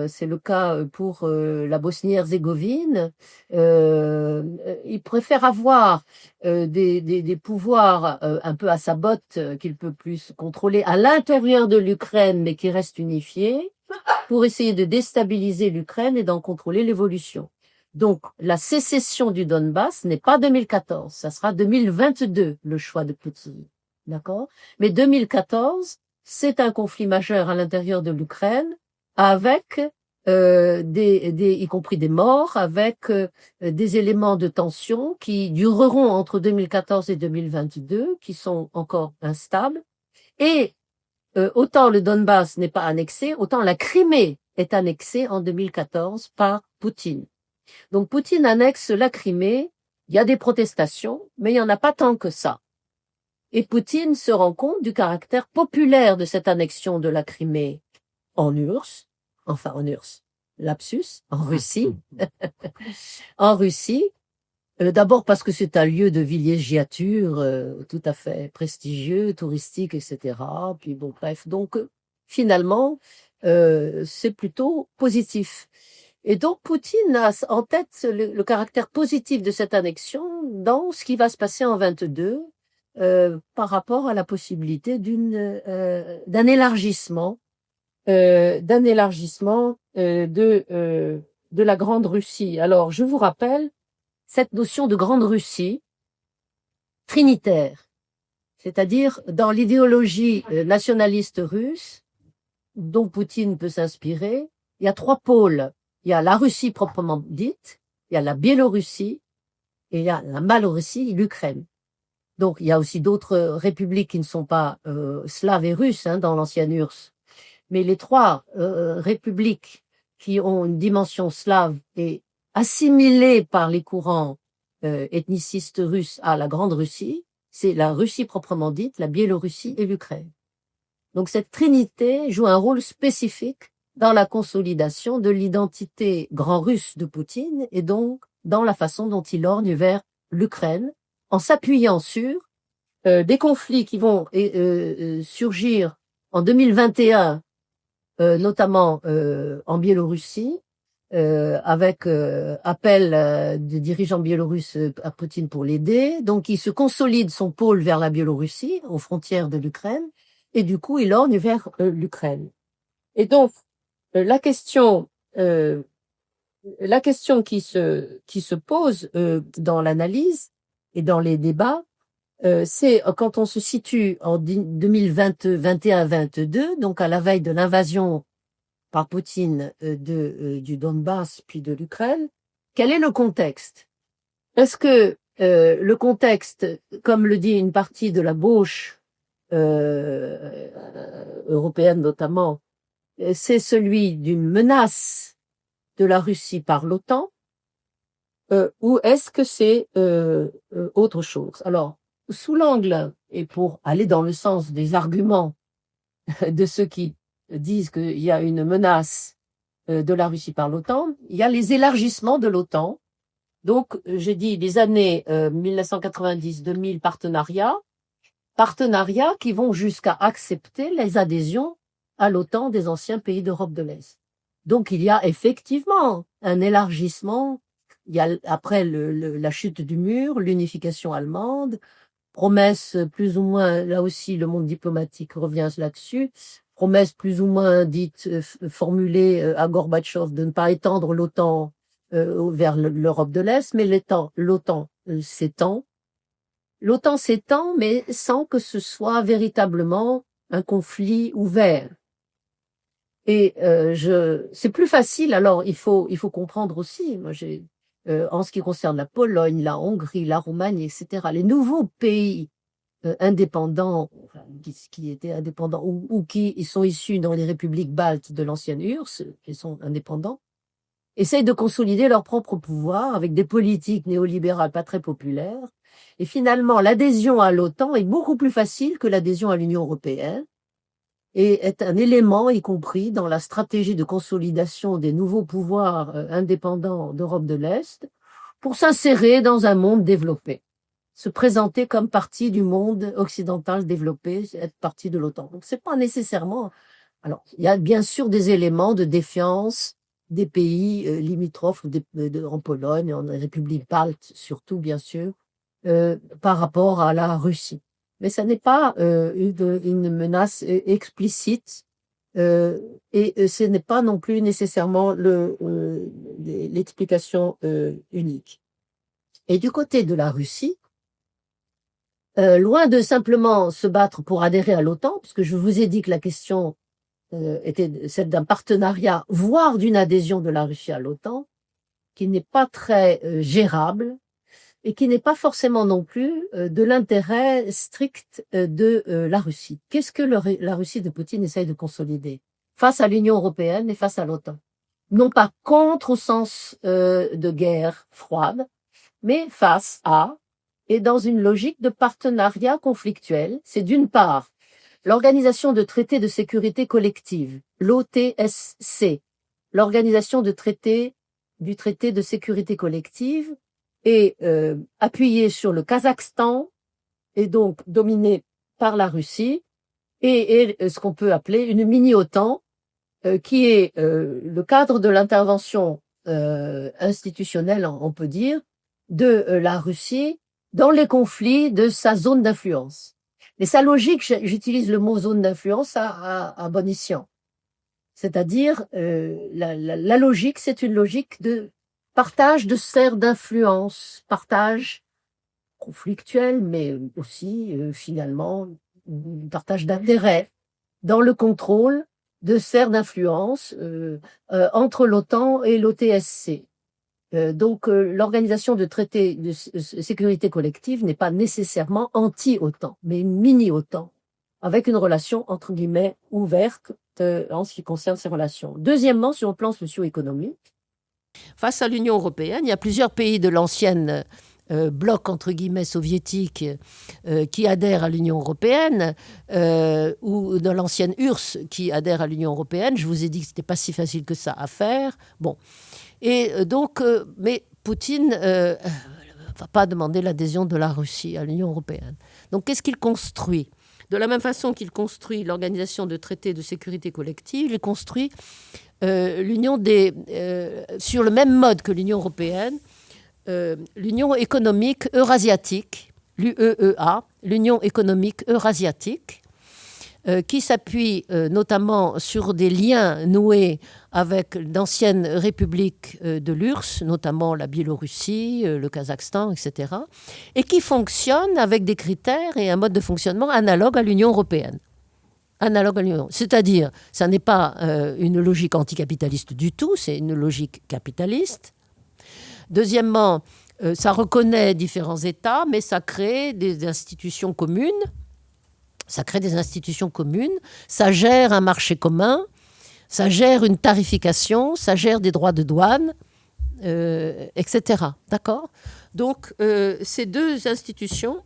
c'est le cas pour la Bosnie-Herzégovine, il préfère avoir des pouvoirs un peu à sa botte qu'il peut plus contrôler à l'intérieur de l'Ukraine, mais qui restent unifiés, pour essayer de déstabiliser l'Ukraine et d'en contrôler l'évolution. Donc, la sécession du Donbass n'est pas 2014, ça sera 2022 le choix de Poutine, d'accord? Mais 2014, c'est un conflit majeur à l'intérieur de l'Ukraine, avec y compris des morts, avec des éléments de tension qui dureront entre 2014 et 2022, qui sont encore instables. Et autant le Donbass n'est pas annexé, autant la Crimée est annexée en 2014 par Poutine. Donc Poutine annexe la Crimée, il y a des protestations, mais il n'y en a pas tant que ça. Et Poutine se rend compte du caractère populaire de cette annexion de la Crimée en URSS, lapsus, en Russie, en Russie, d'abord parce que c'est un lieu de villégiature tout à fait prestigieux, touristique, etc. Puis bon, bref, donc finalement, c'est plutôt positif. Et donc Poutine a en tête le caractère positif de cette annexion dans ce qui va se passer en 22, par rapport à la possibilité d'un élargissement, de la Grande Russie. Alors, je vous rappelle cette notion de Grande Russie trinitaire, c'est-à-dire dans l'idéologie nationaliste russe dont Poutine peut s'inspirer, il y a trois pôles. Il y a la Russie proprement dite, il y a la Biélorussie et il y a la Malorussie, l'Ukraine. Donc, il y a aussi d'autres républiques qui ne sont pas slaves et russes dans l'ancienne URSS. Mais les trois républiques qui ont une dimension slave et assimilées par les courants ethnicistes russes à la Grande Russie, c'est la Russie proprement dite, la Biélorussie et l'Ukraine. Donc, cette trinité joue un rôle spécifique dans la consolidation de l'identité grand russe de Poutine et donc dans la façon dont il orgne vers l'Ukraine, en s'appuyant sur des conflits qui vont surgir en 2021, notamment en Biélorussie, avec appel des dirigeants biélorusses à Poutine pour l'aider. Donc, il se consolide son pôle vers la Biélorussie, aux frontières de l'Ukraine, et du coup, il orgne vers l'Ukraine. Et donc, la question qui se pose dans l'analyse et dans les débats, c'est quand on se situe en 2021-22, donc à la veille de l'invasion par Poutine du Donbass puis de l'Ukraine, quel est le contexte? Est-ce que le contexte, comme le dit une partie de la gauche européenne notamment, c'est celui d'une menace de la Russie par l'OTAN, ou est-ce que c'est autre chose? Alors, sous l'angle, et pour aller dans le sens des arguments de ceux qui disent qu'il y a une menace de la Russie par l'OTAN, il y a les élargissements de l'OTAN. Donc, j'ai dit les années 1990-2000 partenariats qui vont jusqu'à accepter les adhésions à l'OTAN des anciens pays d'Europe de l'Est. Donc, il y a effectivement un élargissement. Il y a, après la chute du mur, l'unification allemande, promesse plus ou moins, là aussi le monde diplomatique revient là-dessus, promesse plus ou moins dite, formulée à Gorbatchev de ne pas étendre l'OTAN vers l'Europe de l'Est, mais l'OTAN s'étend. L'OTAN s'étend, mais sans que ce soit véritablement un conflit ouvert. Et c'est plus facile. Alors, il faut comprendre aussi. Moi, en ce qui concerne la Pologne, la Hongrie, la Roumanie, etc., les nouveaux pays indépendants, enfin, qui étaient indépendants ou qui sont issus dans les républiques baltes de l'ancienne URSS, qui sont indépendants, essayent de consolider leur propre pouvoir avec des politiques néolibérales pas très populaires. Et finalement, l'adhésion à l'OTAN est beaucoup plus facile que l'adhésion à l'Union européenne et est un élément, y compris dans la stratégie de consolidation des nouveaux pouvoirs indépendants d'Europe de l'Est, pour s'insérer dans un monde développé, se présenter comme partie du monde occidental développé, être partie de l'OTAN. Donc, c'est pas nécessairement... Alors, il y a bien sûr des éléments de défiance des pays limitrophes, en Pologne, en République balte surtout, bien sûr, par rapport à la Russie. Mais ça n'est pas une menace explicite et ce n'est pas non plus nécessairement l'explication unique. Et du côté de la Russie, loin de simplement se battre pour adhérer à l'OTAN, puisque je vous ai dit que la question était celle d'un partenariat, voire d'une adhésion de la Russie à l'OTAN, qui n'est pas très gérable, et qui n'est pas forcément non plus de l'intérêt strict de la Russie. Qu'est-ce que la Russie de Poutine essaye de consolider face à l'Union européenne et face à l'OTAN? Non pas contre au sens de guerre froide, mais face à, et dans une logique de partenariat conflictuel. C'est d'une part l'Organisation de traité de sécurité collective, l'OTSC, l'Organisation du traité de sécurité collective, est appuyé sur le Kazakhstan et donc dominé par la Russie et ce qu'on peut appeler une mini-OTAN qui est le cadre de l'intervention institutionnelle, on peut dire, de la Russie dans les conflits de sa zone d'influence. Mais sa logique, j'utilise le mot zone d'influence à bon escient. C'est-à-dire, la logique, c'est une logique de partage de sphères d'influence, partage conflictuel, mais aussi, finalement, partage d'intérêts dans le contrôle de sphères d'influence entre l'OTAN et l'OTSC. Donc, l'organisation de traité de sécurité collective n'est pas nécessairement anti-OTAN, mais une mini-OTAN, avec une relation, entre guillemets, ouverte en ce qui concerne ces relations. Deuxièmement, sur le plan socio-économique, face à l'Union européenne, il y a plusieurs pays de l'ancienne bloc, entre guillemets, soviétique qui adhèrent à l'Union européenne ou de l'ancienne URSS qui adhèrent à l'Union européenne. Je vous ai dit que ce n'était pas si facile que ça à faire. Bon. Et donc, mais Poutine ne va pas demander l'adhésion de la Russie à l'Union européenne. Donc, qu'est-ce qu'il construit ? De la même façon qu'il construit l'Organisation de traité de sécurité collective, il construit l'Union sur le même mode que l'Union européenne, l'Union économique eurasiatique, l'UEEA, l'Union économique eurasiatique, qui s'appuie notamment sur des liens noués avec d'anciennes républiques de l'URSS, notamment la Biélorussie, le Kazakhstan, etc., et qui fonctionne avec des critères et un mode de fonctionnement analogue à l'Union européenne. Analogue à l'Union. C'est-à-dire, ça n'est pas une logique anticapitaliste du tout, c'est une logique capitaliste. Deuxièmement, ça reconnaît différents États, mais ça crée des institutions communes. Ça crée des institutions communes, ça gère un marché commun, ça gère une tarification, ça gère des droits de douane, etc. D'accord ? Donc, ces deux institutions,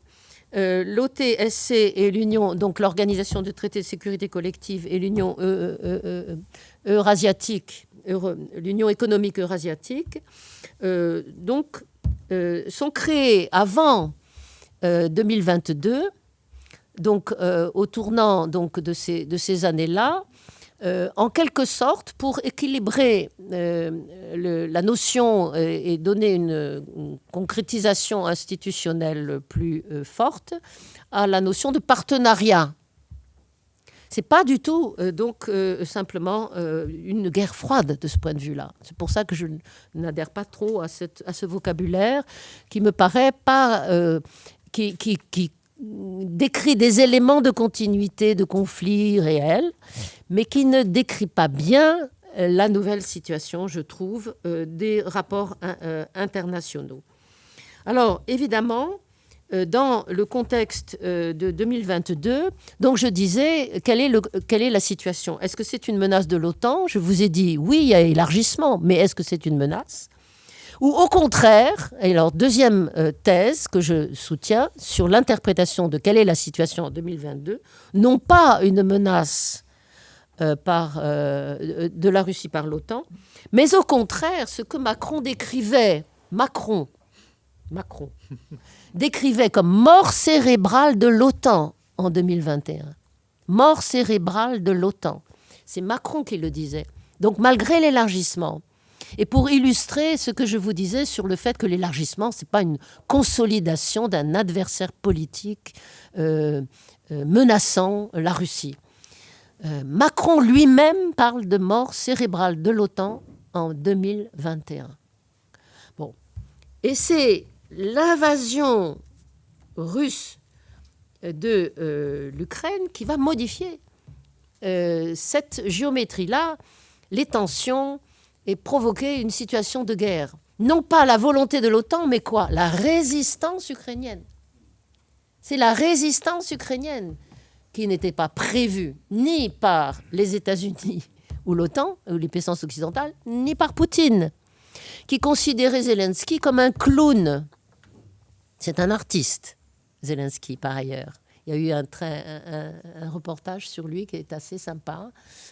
l'OTSC et l'Union, donc l'Organisation de traité de sécurité collective et l'Union eurasiatique, l'Union économique eurasiatique, sont créées avant 2022. Donc, au tournant de ces années-là, en quelque sorte, pour équilibrer la notion et donner une concrétisation institutionnelle plus forte à la notion de partenariat. C'est pas du tout simplement une guerre froide de ce point de vue-là. C'est pour ça que je n'adhère pas trop à ce vocabulaire qui me paraît pas qui décrit des éléments de continuité de conflits réels, mais qui ne décrit pas bien la nouvelle situation, je trouve, des rapports internationaux. Alors, évidemment, dans le contexte de 2022, donc je disais, quelle est la situation? Est-ce que c'est une menace de l'OTAN? Je vous ai dit, oui, il y a élargissement, mais est-ce que c'est une menace? Ou au contraire, et alors deuxième thèse que je soutiens sur l'interprétation de quelle est la situation en 2022, non pas une menace de la Russie par l'OTAN, mais au contraire, ce que Macron décrivait comme mort cérébrale de l'OTAN en 2021. Mort cérébrale de l'OTAN. C'est Macron qui le disait. Donc malgré l'élargissement, et pour illustrer ce que je vous disais sur le fait que l'élargissement, ce n'est pas une consolidation d'un adversaire politique menaçant la Russie. Macron lui-même parle de mort cérébrale de l'OTAN en 2021. Bon. Et c'est l'invasion russe de l'Ukraine qui va modifier cette géométrie-là, les tensions, et provoquer une situation de guerre. Non pas la volonté de l'OTAN, mais quoi? La résistance ukrainienne. C'est la résistance ukrainienne qui n'était pas prévue ni par les États-Unis ou l'OTAN, ou les puissances occidentales, ni par Poutine, qui considérait Zelensky comme un clown. C'est un artiste, Zelensky, par ailleurs. Il y a eu un reportage sur lui qui est assez sympa,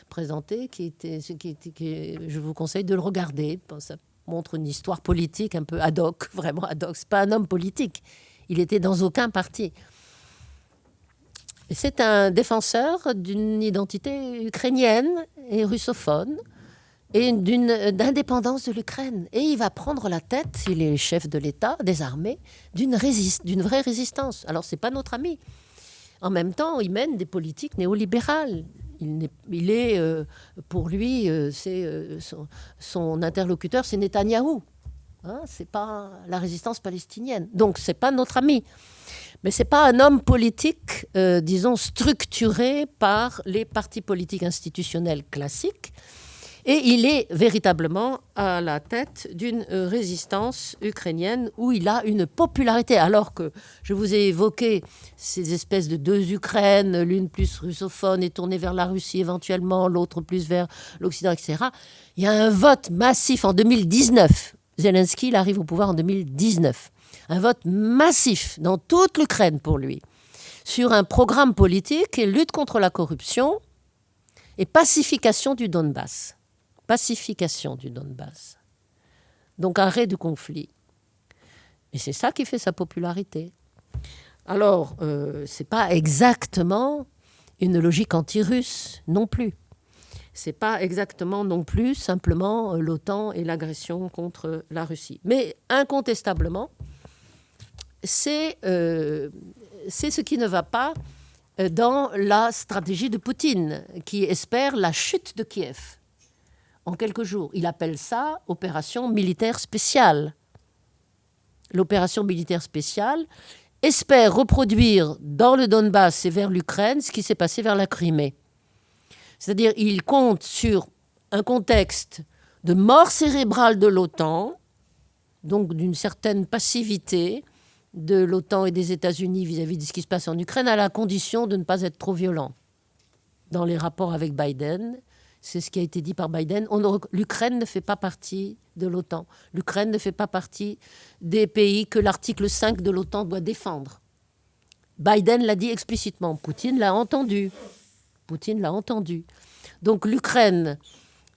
présenté, je vous conseille de le regarder. Ça montre une histoire politique un peu ad hoc, vraiment ad hoc. Ce n'est pas un homme politique. Il était dans aucun parti. C'est un défenseur d'une identité ukrainienne et russophone et d'indépendance de l'Ukraine. Et il va prendre la tête, il est chef de l'État, des armées, d'une vraie résistance. Alors, ce n'est pas notre ami. En même temps, il mène des politiques néolibérales. Pour lui, son interlocuteur, c'est Netanyahou. Hein, c'est pas la résistance palestinienne. Donc, c'est pas notre ami. Mais c'est pas un homme politique, disons, structuré par les partis politiques institutionnels classiques. Et il est véritablement à la tête d'une résistance ukrainienne où il a une popularité. Alors que je vous ai évoqué ces espèces de deux Ukraines, l'une plus russophone et tournée vers la Russie éventuellement, l'autre plus vers l'Occident, etc. Il y a un vote massif en 2019. Zelensky, il arrive au pouvoir en 2019. Un vote massif dans toute l'Ukraine pour lui, sur un programme politique et lutte contre la corruption et pacification du Donbass. Pacification du Donbass. Donc arrêt du conflit. Et c'est ça qui fait sa popularité. Alors, ce n'est pas exactement une logique anti-russe non plus. Ce n'est pas exactement non plus simplement l'OTAN et l'agression contre la Russie. Mais incontestablement, c'est ce qui ne va pas dans la stratégie de Poutine, qui espère la chute de Kiev en quelques jours. Il appelle ça opération militaire spéciale. L'opération militaire spéciale espère reproduire dans le Donbass et vers l'Ukraine ce qui s'est passé vers la Crimée. C'est-à-dire il compte sur un contexte de mort cérébrale de l'OTAN, donc d'une certaine passivité de l'OTAN et des États-Unis vis-à-vis de ce qui se passe en Ukraine, à la condition de ne pas être trop violent. Dans les rapports avec Biden, c'est ce qui a été dit par Biden, l'Ukraine ne fait pas partie de l'OTAN. L'Ukraine ne fait pas partie des pays que l'article 5 de l'OTAN doit défendre. Biden l'a dit explicitement. Poutine l'a entendu. Donc l'Ukraine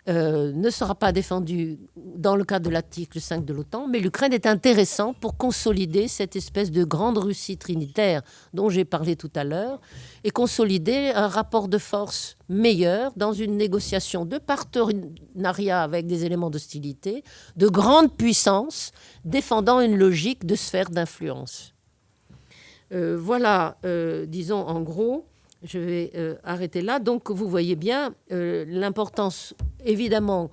ne sera pas défendue dans le cadre de l'article 5 de l'OTAN, mais l'Ukraine est intéressante pour consolider cette espèce de grande Russie trinitaire dont j'ai parlé tout à l'heure et consolider un rapport de force meilleur dans une négociation de partenariat avec des éléments d'hostilité, de grande puissance, défendant une logique de sphère d'influence. Voilà, disons en gros, Je vais arrêter là. Donc, vous voyez bien l'importance. Évidemment,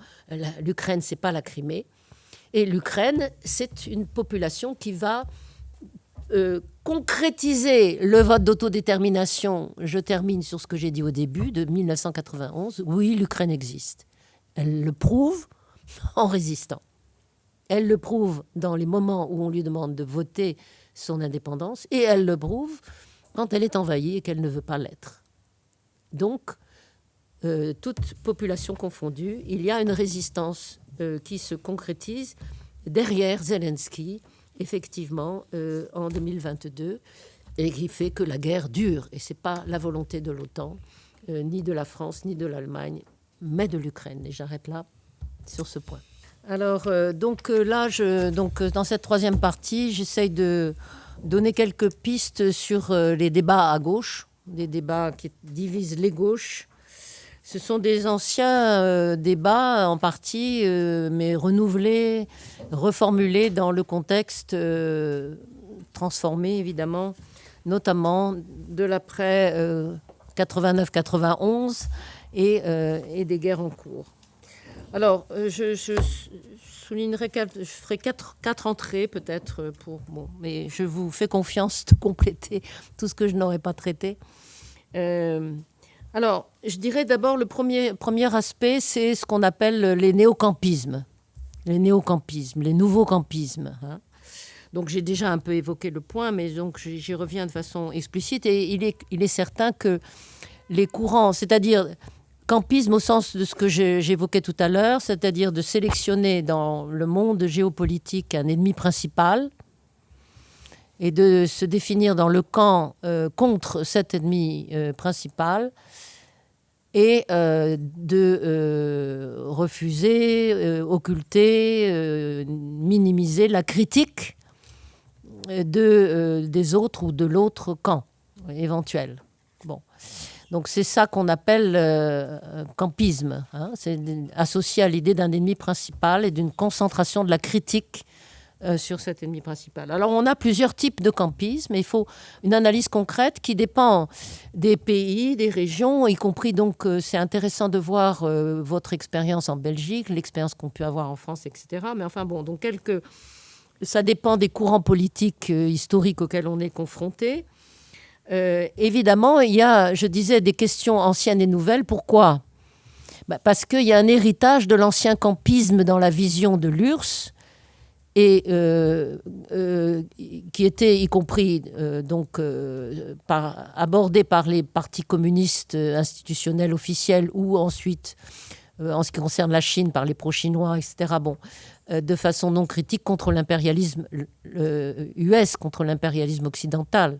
l'Ukraine, c'est pas la Crimée. Et l'Ukraine, c'est une population qui va concrétiser le vote d'autodétermination. Je termine sur ce que j'ai dit au début, de 1991. Oui, l'Ukraine existe. Elle le prouve en résistant. Elle le prouve dans les moments où on lui demande de voter son indépendance. Et elle le prouve quand elle est envahie et qu'elle ne veut pas l'être. Donc, toute population confondue, il y a une résistance qui se concrétise derrière Zelensky, effectivement, en 2022, et qui fait que la guerre dure. Et ce n'est pas la volonté de l'OTAN, ni de la France, ni de l'Allemagne, mais de l'Ukraine. Et j'arrête là sur ce point. Alors, dans cette troisième partie, j'essaye de donner quelques pistes sur les débats à gauche, des débats qui divisent les gauches. Ce sont des anciens débats en partie, mais renouvelés, reformulés dans le contexte transformé, évidemment, notamment de l'après 89-91 et des guerres en cours. Alors, je soulignerai, je ferai quatre entrées peut-être, mais je vous fais confiance de compléter tout ce que je n'aurais pas traité. Alors, je dirais d'abord le premier aspect, c'est ce qu'on appelle les néocampismes, les nouveaux campismes. Hein. Donc, j'ai déjà un peu évoqué le point, mais donc j'y reviens de façon explicite. Et il est certain que les courants, c'est-à-dire campisme au sens de ce que j'évoquais tout à l'heure, c'est-à-dire de sélectionner dans le monde géopolitique un ennemi principal et de se définir dans le camp contre cet ennemi principal et de refuser, occulter, minimiser la critique des autres ou de l'autre camp éventuel. Bon. Donc c'est ça qu'on appelle campisme. Hein. C'est associé à l'idée d'un ennemi principal et d'une concentration de la critique sur cet ennemi principal. Alors on a plusieurs types de campisme, et il faut une analyse concrète qui dépend des pays, des régions, y compris donc c'est intéressant de voir votre expérience en Belgique, l'expérience qu'on peut avoir en France, etc. Mais enfin bon, donc ça dépend des courants politiques historiques auxquels on est confronté. Évidemment, il y a, je disais, des questions anciennes et nouvelles. Pourquoi ? Parce qu'il y a un héritage de l'ancien campisme dans la vision de l'URSS, et qui était, y compris, abordé par les partis communistes institutionnels officiels, ou ensuite, en ce qui concerne la Chine, par les pro-chinois, etc. Bon, de façon non critique contre l'impérialisme US, contre l'impérialisme occidental.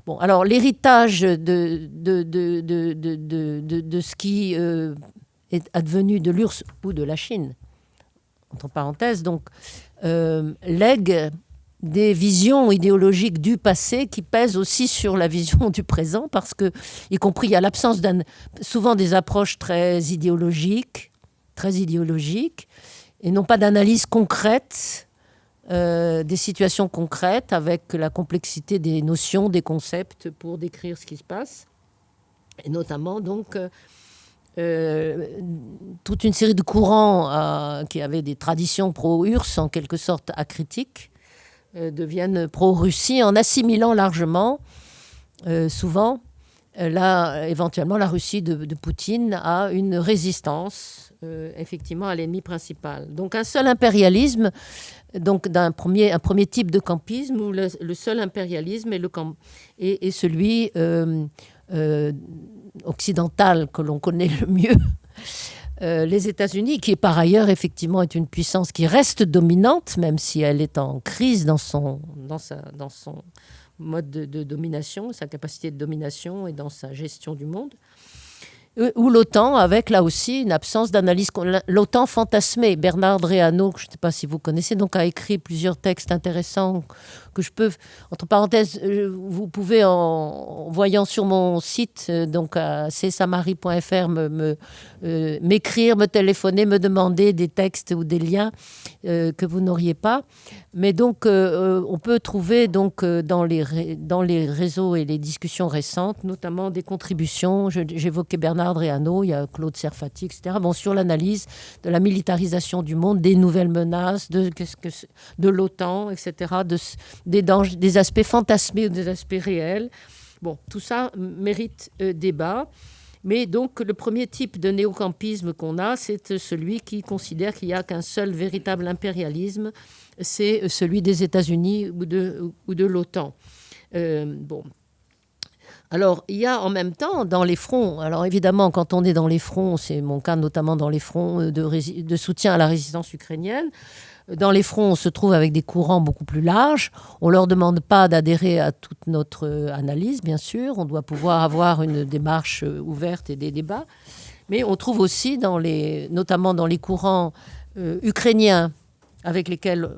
Bon, alors l'héritage de ce qui est advenu de l'URSS ou de la Chine, entre parenthèses, donc, lègue des visions idéologiques du passé qui pèsent aussi sur la vision du présent, parce que, y compris, il y a l'absence souvent des approches très idéologiques, et non pas d'analyse concrète des situations concrètes, avec la complexité des notions, des concepts pour décrire ce qui se passe, et notamment donc toute une série de courants qui avaient des traditions pro-URSS, en quelque sorte acritiques, deviennent pro-Russie en assimilant largement, souvent, éventuellement la Russie de Poutine à une résistance, effectivement, à l'ennemi principal. Donc un seul impérialisme, donc un premier type de campisme, où le seul impérialisme est celui occidentale que l'on connaît le mieux, les États-Unis, qui par ailleurs effectivement est une puissance qui reste dominante, même si elle est en crise dans son mode de domination, sa capacité de domination et dans sa gestion du monde. ou l'OTAN, avec là aussi une absence d'analyse. L'OTAN fantasmée. Bernard Dreano, je ne sais pas si vous connaissez, donc a écrit plusieurs textes intéressants que je peux, entre parenthèses, vous pouvez en voyant sur mon site, donc à csamari.fr, m'écrire, me téléphoner, me demander des textes ou des liens que vous n'auriez pas. Mais donc, on peut trouver donc dans les réseaux et les discussions récentes, notamment des contributions. J'évoquais Bernard Dreano, il y a Claude Serfati, etc. Bon, sur l'analyse de la militarisation du monde, des nouvelles menaces, de l'OTAN, etc., des aspects fantasmés ou des aspects réels. Bon, tout ça mérite débat. Mais donc, le premier type de néocampisme qu'on a, c'est celui qui considère qu'il n'y a qu'un seul véritable impérialisme, c'est celui des États-Unis ou de l'OTAN. Bon. Alors, il y a en même temps dans les fronts, alors évidemment, quand on est dans les fronts, c'est mon cas notamment dans les fronts de soutien à la résistance ukrainienne, dans les fronts, on se trouve avec des courants beaucoup plus larges. On ne leur demande pas d'adhérer à toute notre analyse, bien sûr. On doit pouvoir avoir une démarche ouverte et des débats. Mais on trouve aussi, notamment dans les courants ukrainiens avec lesquels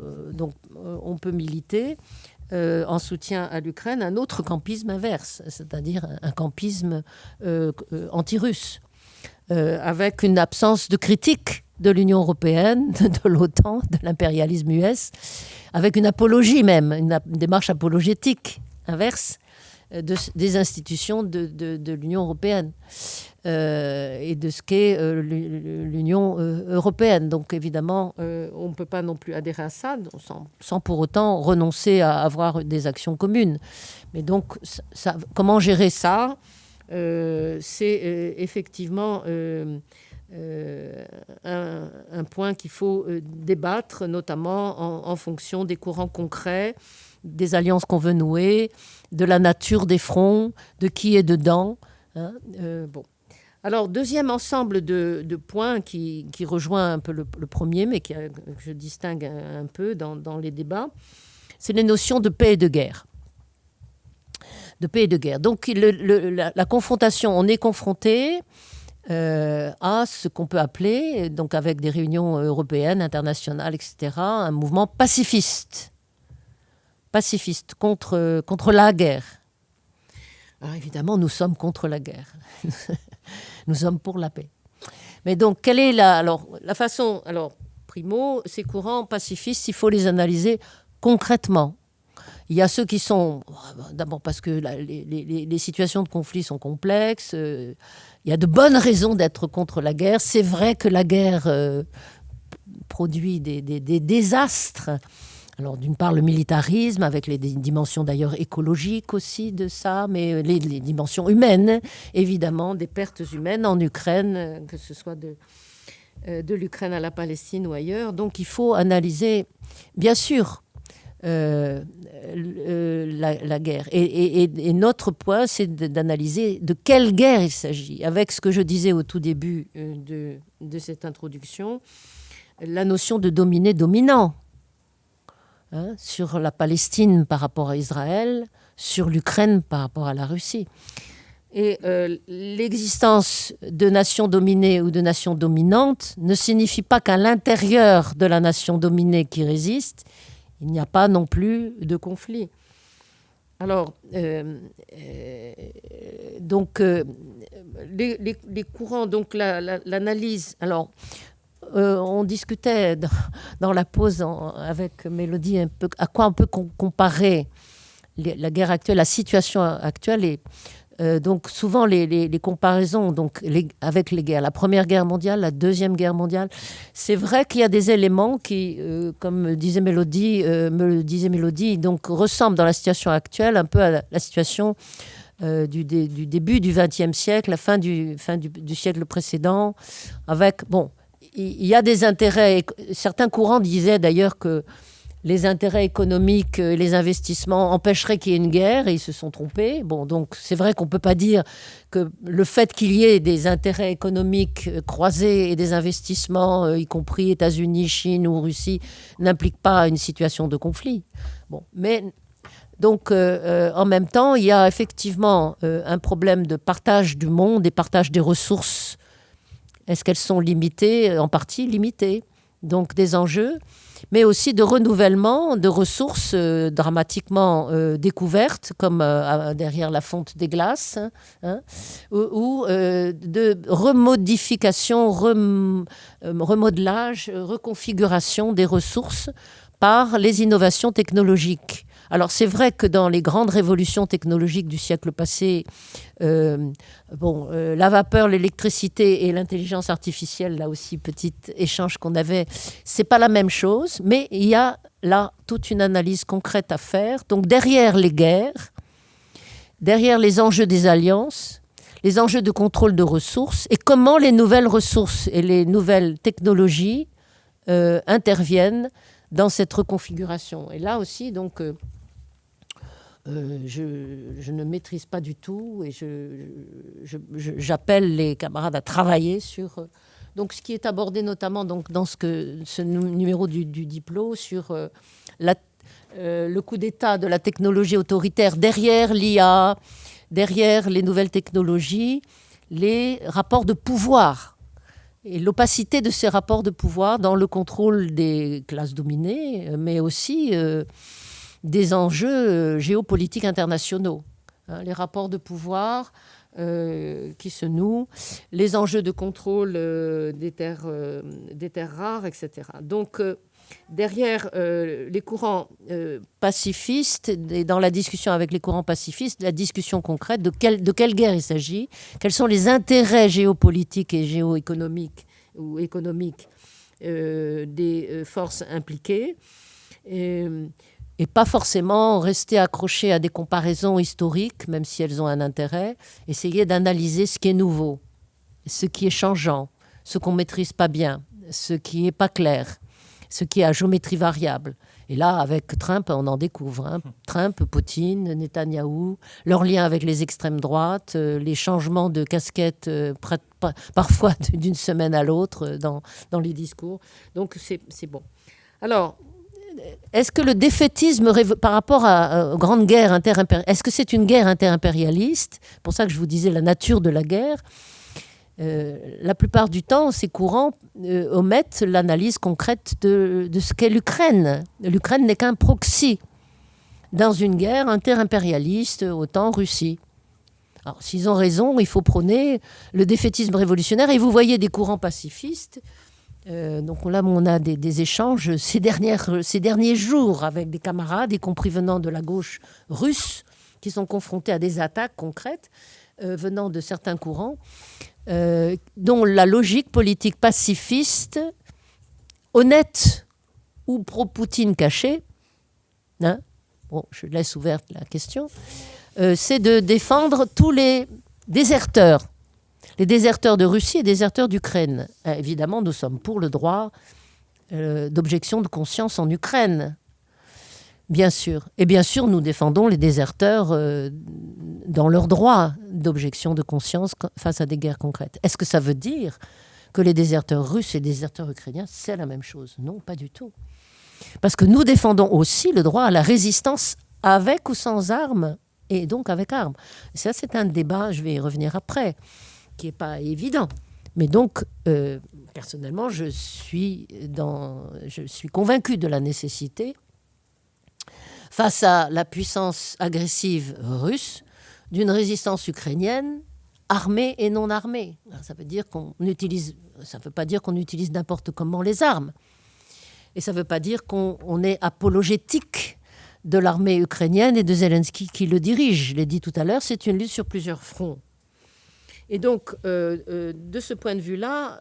on peut militer, en soutien à l'Ukraine, un autre campisme inverse, c'est-à-dire un campisme anti-russe, avec une absence de critique de l'Union européenne, de l'OTAN, de l'impérialisme US, avec une apologie même, une démarche apologétique inverse des institutions de l'Union européenne et de ce qu'est l'Union européenne. Donc évidemment, on ne peut pas non plus adhérer à ça sans pour autant renoncer à avoir des actions communes. Mais donc, comment gérer ça ? C'est effectivement un point qu'il faut débattre, notamment en fonction des courants concrets, des alliances qu'on veut nouer, de la nature des fronts, de qui est dedans. Hein, bon. Alors, deuxième ensemble de points qui rejoint un peu le premier, mais que je distingue un peu dans les débats, c'est les notions de paix et de guerre. De paix et de guerre. Donc, la confrontation, on est confronté à ce qu'on peut appeler, donc avec des réunions européennes, internationales, etc., un mouvement pacifiste contre la guerre. Alors évidemment, nous sommes contre la guerre. Nous sommes pour la paix. Mais donc, quelle est la façon... Alors, primo, ces courants pacifistes, il faut les analyser concrètement. Il y a ceux qui sont... D'abord parce que les situations de conflit sont complexes. Il y a de bonnes raisons d'être contre la guerre. C'est vrai que la guerre produit des désastres. Alors, d'une part, le militarisme, avec les dimensions d'ailleurs écologiques aussi de ça, mais les dimensions humaines, évidemment, des pertes humaines en Ukraine, que ce soit de l'Ukraine à la Palestine ou ailleurs. Donc, il faut analyser, bien sûr, la guerre. Et notre point, c'est d'analyser de quelle guerre il s'agit. Avec ce que je disais au tout début de cette introduction, la notion de dominé-dominant. Hein, sur la Palestine par rapport à Israël, sur l'Ukraine par rapport à la Russie. Et l'existence de nations dominées ou de nations dominantes ne signifie pas qu'à l'intérieur de la nation dominée qui résiste, il n'y a pas non plus de conflit. Alors, donc, les courants, donc l'analyse... Alors, on discutait dans la pause avec Mélodie un peu à quoi on peut comparer la guerre actuelle, la situation actuelle. Et donc souvent les comparaisons avec les guerres, la Première Guerre mondiale, la Deuxième Guerre mondiale, c'est vrai qu'il y a des éléments qui, comme me disait Mélodie, donc ressemblent dans la situation actuelle un peu à la situation du début du XXe siècle, la fin du siècle précédent, avec... bon. Il y a des intérêts. Certains courants disaient d'ailleurs que les intérêts économiques et les investissements empêcheraient qu'il y ait une guerre, et ils se sont trompés. Bon, donc c'est vrai qu'on ne peut pas dire que le fait qu'il y ait des intérêts économiques croisés et des investissements, y compris États-Unis, Chine ou Russie, n'implique pas une situation de conflit. Bon, mais Donc, en même temps, il y a effectivement un problème de partage du monde et partage des ressources. Est-ce qu'elles sont limitées? En partie limitées. Donc, des enjeux, mais aussi de renouvellement de ressources dramatiquement découvertes, comme derrière la fonte des glaces, ou de remodification, remodelage, reconfiguration des ressources par les innovations technologiques. Alors c'est vrai que dans les grandes révolutions technologiques du siècle passé, la vapeur, l'électricité et l'intelligence artificielle, là aussi, petit échange qu'on avait, c'est pas la même chose, mais il y a là toute une analyse concrète à faire. Donc derrière les guerres, derrière les enjeux des alliances, les enjeux de contrôle de ressources et comment les nouvelles ressources et les nouvelles technologies interviennent dans cette reconfiguration. Et là aussi, donc, je ne maîtrise pas du tout et j'appelle les camarades à travailler sur donc, ce qui est abordé notamment donc, dans ce numéro du Diplo sur le coup d'État de la technologie autoritaire derrière l'IA, derrière les nouvelles technologies, les rapports de pouvoir. Et l'opacité de ces rapports de pouvoir dans le contrôle des classes dominées, mais aussi des enjeux géopolitiques internationaux. Les rapports de pouvoir qui se nouent, les enjeux de contrôle des terres rares, etc. Donc, derrière les courants pacifistes, et dans la discussion avec les courants pacifistes, la discussion concrète de quelle guerre il s'agit, quels sont les intérêts géopolitiques et géoéconomiques ou économiques des forces impliquées, et pas forcément rester accroché à des comparaisons historiques, même si elles ont un intérêt, essayer d'analyser ce qui est nouveau, ce qui est changeant, ce qu'on ne maîtrise pas bien, ce qui n'est pas clair, ce qui est à géométrie variable. Et là, avec Trump, on en découvre. Trump, Poutine, Netanyahou, leur lien avec les extrêmes droites, les changements de casquette parfois d'une semaine à l'autre dans les discours. Donc, c'est bon. Alors, est-ce que le défaitisme par rapport aux grandes guerres interimpérialistes, est-ce que c'est une guerre interimpérialiste? C'est pour ça que je vous disais la nature de la guerre. La plupart du temps, ces courants omettent l'analyse concrète de ce qu'est l'Ukraine. L'Ukraine n'est qu'un proxy dans une guerre interimpérialiste autant Russie. Alors, s'ils ont raison, il faut prôner le défaitisme révolutionnaire. Et vous voyez des courants pacifistes. Donc là, on a des échanges ces derniers jours avec des camarades, y compris venant de la gauche russe, qui sont confrontés à des attaques concrètes venant de certains courants, dont la logique politique pacifiste, honnête ou pro-Poutine cachée, je laisse ouverte la question, c'est de défendre tous les déserteurs de Russie et déserteurs d'Ukraine. Évidemment, nous sommes pour le droit d'objection de conscience en Ukraine, bien sûr. Et bien sûr, nous défendons les déserteurs dans leur droit d'objection de conscience face à des guerres concrètes. Est-ce que ça veut dire que les déserteurs russes et les déserteurs ukrainiens, c'est la même chose? Non, pas du tout. Parce que nous défendons aussi le droit à la résistance avec ou sans armes, et donc avec armes. Ça, c'est un débat, je vais y revenir après, qui n'est pas évident. Mais donc, personnellement, je suis convaincue de la nécessité, face à la puissance agressive russe, d'une résistance ukrainienne armée et non armée. Ça veut pas dire qu'on utilise n'importe comment les armes. Et ça ne veut pas dire qu'on est apologétique de l'armée ukrainienne et de Zelensky qui le dirige. Je l'ai dit tout à l'heure, c'est une lutte sur plusieurs fronts. Et donc, de ce point de vue-là,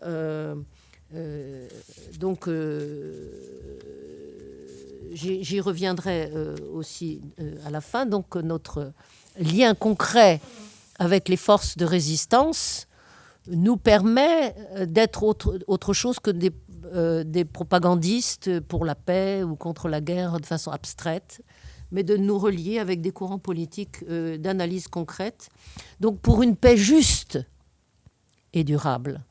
j'y reviendrai aussi à la fin. Donc, notre lien concret avec les forces de résistance nous permet d'être autre chose que des propagandistes pour la paix ou contre la guerre de façon abstraite, mais de nous relier avec des courants politiques d'analyse concrète. Donc, pour une paix juste et durable.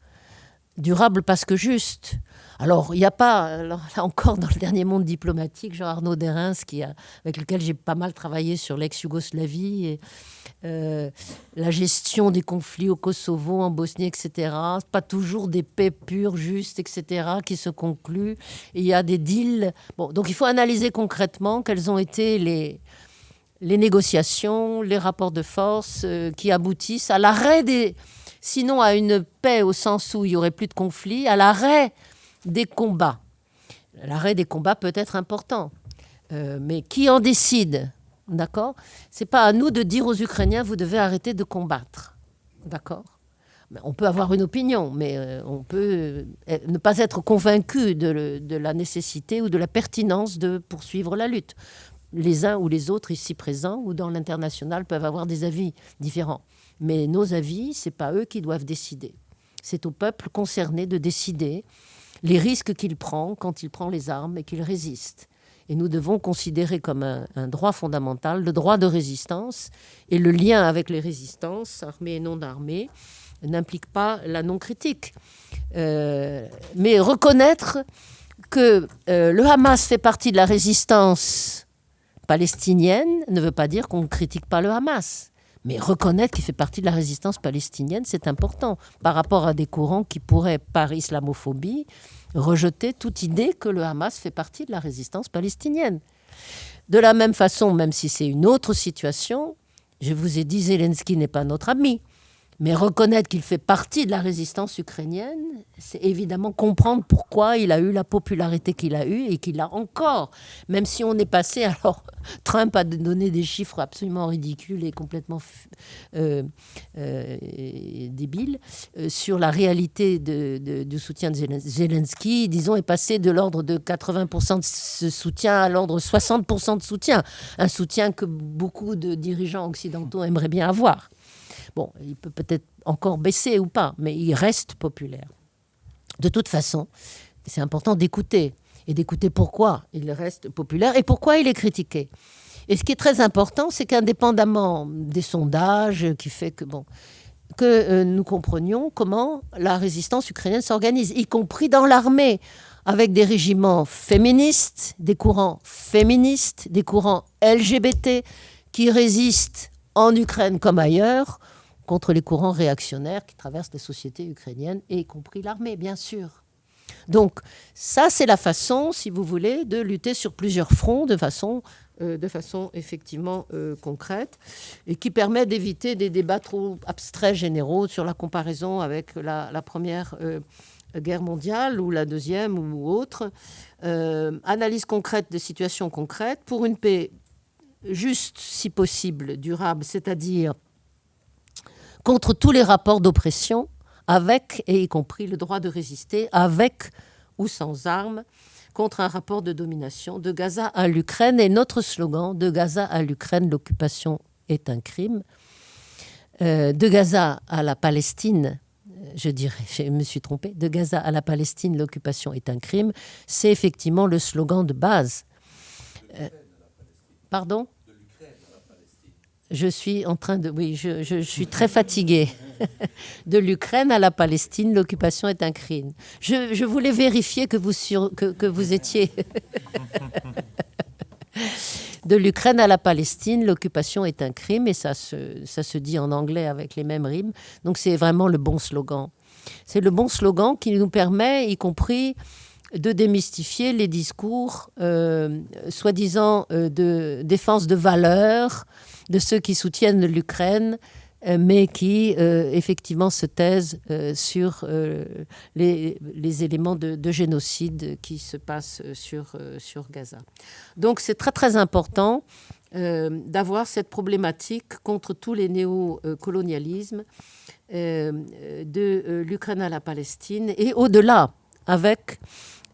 durable parce que juste. Alors, il n'y a pas, alors, là encore, dans le dernier monde diplomatique, Jean-Arnaud Derens, avec lequel j'ai pas mal travaillé sur l'ex-Yougoslavie, et, la gestion des conflits au Kosovo, en Bosnie, etc. Pas toujours des paix pures, justes, etc., qui se concluent. Et il y a des deals. Bon, donc, il faut analyser concrètement quelles ont été les négociations, les rapports de force qui aboutissent à l'arrêt sinon à une paix au sens où il n'y aurait plus de conflits, à l'arrêt des combats. L'arrêt des combats peut être important, mais qui en décide, d'accord ? C'est pas à nous de dire aux Ukrainiens vous devez arrêter de combattre, d'accord ? On peut avoir une opinion, mais on peut ne pas être convaincu de la nécessité ou de la pertinence de poursuivre la lutte. Les uns ou les autres ici présents ou dans l'international peuvent avoir des avis différents, mais nos avis, c'est pas eux qui doivent décider. C'est au peuple concerné de décider les risques qu'il prend quand il prend les armes et qu'il résiste. Et nous devons considérer comme un droit fondamental le droit de résistance, et le lien avec les résistances, armées et non armées, n'implique pas la non-critique. Mais reconnaître que le Hamas fait partie de la résistance palestinienne ne veut pas dire qu'on ne critique pas le Hamas. Mais reconnaître qu'il fait partie de la résistance palestinienne, c'est important par rapport à des courants qui pourraient, par islamophobie, rejeter toute idée que le Hamas fait partie de la résistance palestinienne. De la même façon, même si c'est une autre situation, je vous ai dit, Zelensky n'est pas notre ami. Mais reconnaître qu'il fait partie de la résistance ukrainienne, c'est évidemment comprendre pourquoi il a eu la popularité qu'il a eue et qu'il a encore. Même si on est passé, alors Trump a donné des chiffres absolument ridicules et complètement débiles sur la réalité du soutien de Zelensky. Disons, est passé de l'ordre de 80% de ce soutien à l'ordre de 60% de soutien. Un soutien que beaucoup de dirigeants occidentaux aimeraient bien avoir. Bon, il peut peut-être encore baisser ou pas, mais il reste populaire. De toute façon, c'est important d'écouter, et d'écouter pourquoi il reste populaire et pourquoi il est critiqué. Et ce qui est très important, c'est qu'indépendamment des sondages qui fait que nous comprenions comment la résistance ukrainienne s'organise, y compris dans l'armée, avec des régiments féministes, des courants féministes, des courants LGBT qui résistent en Ukraine comme ailleurs contre les courants réactionnaires qui traversent les sociétés ukrainiennes, et y compris l'armée, bien sûr. Donc, ça, c'est la façon, si vous voulez, de lutter sur plusieurs fronts de façon effectivement concrète, et qui permet d'éviter des débats trop abstraits, généraux, sur la comparaison avec la Première Guerre mondiale, ou la Deuxième, ou autre. Analyse concrète de situations concrètes pour une paix juste, si possible, durable, c'est-à-dire contre tous les rapports d'oppression, avec, et y compris le droit de résister, avec ou sans armes, contre un rapport de domination de Gaza à l'Ukraine. Et notre slogan, de Gaza à l'Ukraine, l'occupation est un crime. De Gaza à la Palestine, je dirais, je me suis trompée, de Gaza à la Palestine, l'occupation est un crime, c'est effectivement le slogan de base. Pardon ? Je suis en train de... Oui, je suis très fatiguée. De l'Ukraine à la Palestine, l'occupation est un crime. Je voulais vérifier que vous étiez... De l'Ukraine à la Palestine, l'occupation est un crime, et ça se dit en anglais avec les mêmes rimes. Donc c'est vraiment le bon slogan. C'est le bon slogan qui nous permet, y compris, de démystifier les discours soi-disant de défense de valeurs de ceux qui soutiennent l'Ukraine, mais qui effectivement se taisent sur les éléments de génocide qui se passent sur Gaza. Donc c'est très très important d'avoir cette problématique contre tous les néocolonialismes de l'Ukraine à la Palestine, et au-delà, avec...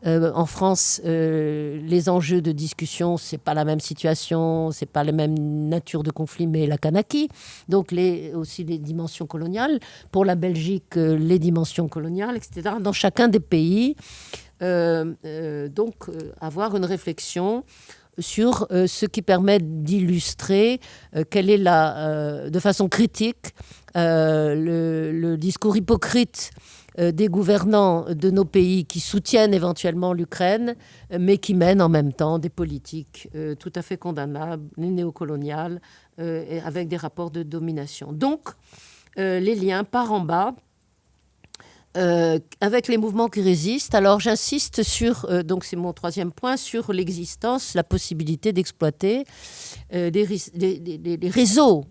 en France, les enjeux de discussion, c'est pas la même situation, c'est pas la même nature de conflit, mais la Kanaki, donc aussi les dimensions coloniales. Pour la Belgique, les dimensions coloniales, etc. Dans chacun des pays, avoir une réflexion sur ce qui permet d'illustrer quelle est de façon critique le discours hypocrite des gouvernants de nos pays qui soutiennent éventuellement l'Ukraine, mais qui mènent en même temps des politiques tout à fait condamnables, néocoloniales, avec des rapports de domination. Donc, les liens par en bas avec les mouvements qui résistent. Alors j'insiste sur, donc c'est mon troisième point, sur l'existence, la possibilité d'exploiter des réseaux.